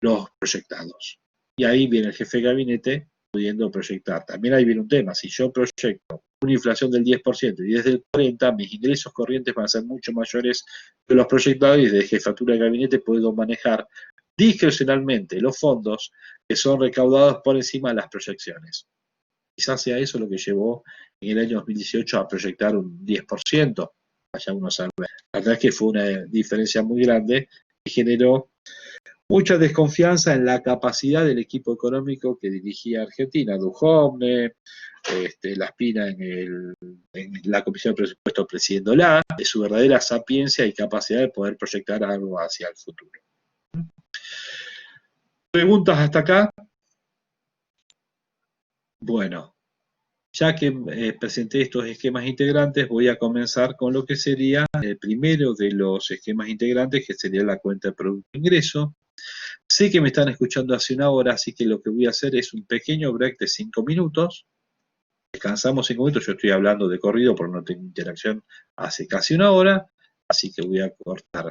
los proyectados. Y ahí viene el jefe de gabinete pudiendo proyectar. También ahí viene un tema, si yo proyecto una inflación del 10% y desde el 40%, mis ingresos corrientes van a ser mucho mayores que los proyectados y desde jefatura de gabinete puedo manejar discrecionalmente los fondos que son recaudados por encima de las proyecciones. Quizás sea eso lo que llevó en el año 2018 a proyectar un 10%, vaya uno a saber. La verdad es que fue una diferencia muy grande y generó mucha desconfianza en la capacidad del equipo económico que dirigía Argentina, Duhovne, Laspina en la Comisión de Presupuestos presidiéndola, de su verdadera sapiencia y capacidad de poder proyectar algo hacia el futuro. ¿Preguntas hasta acá? Bueno, ya que presenté estos esquemas integrantes, voy a comenzar con lo que sería el primero de los esquemas integrantes, que sería la cuenta de Producto Ingreso. Sé que me están escuchando hace una hora, así que lo que voy a hacer es un pequeño break de 5 minutos. Descansamos 5 minutos, yo estoy hablando de corrido porque no tengo interacción hace casi una hora, así que voy a cortar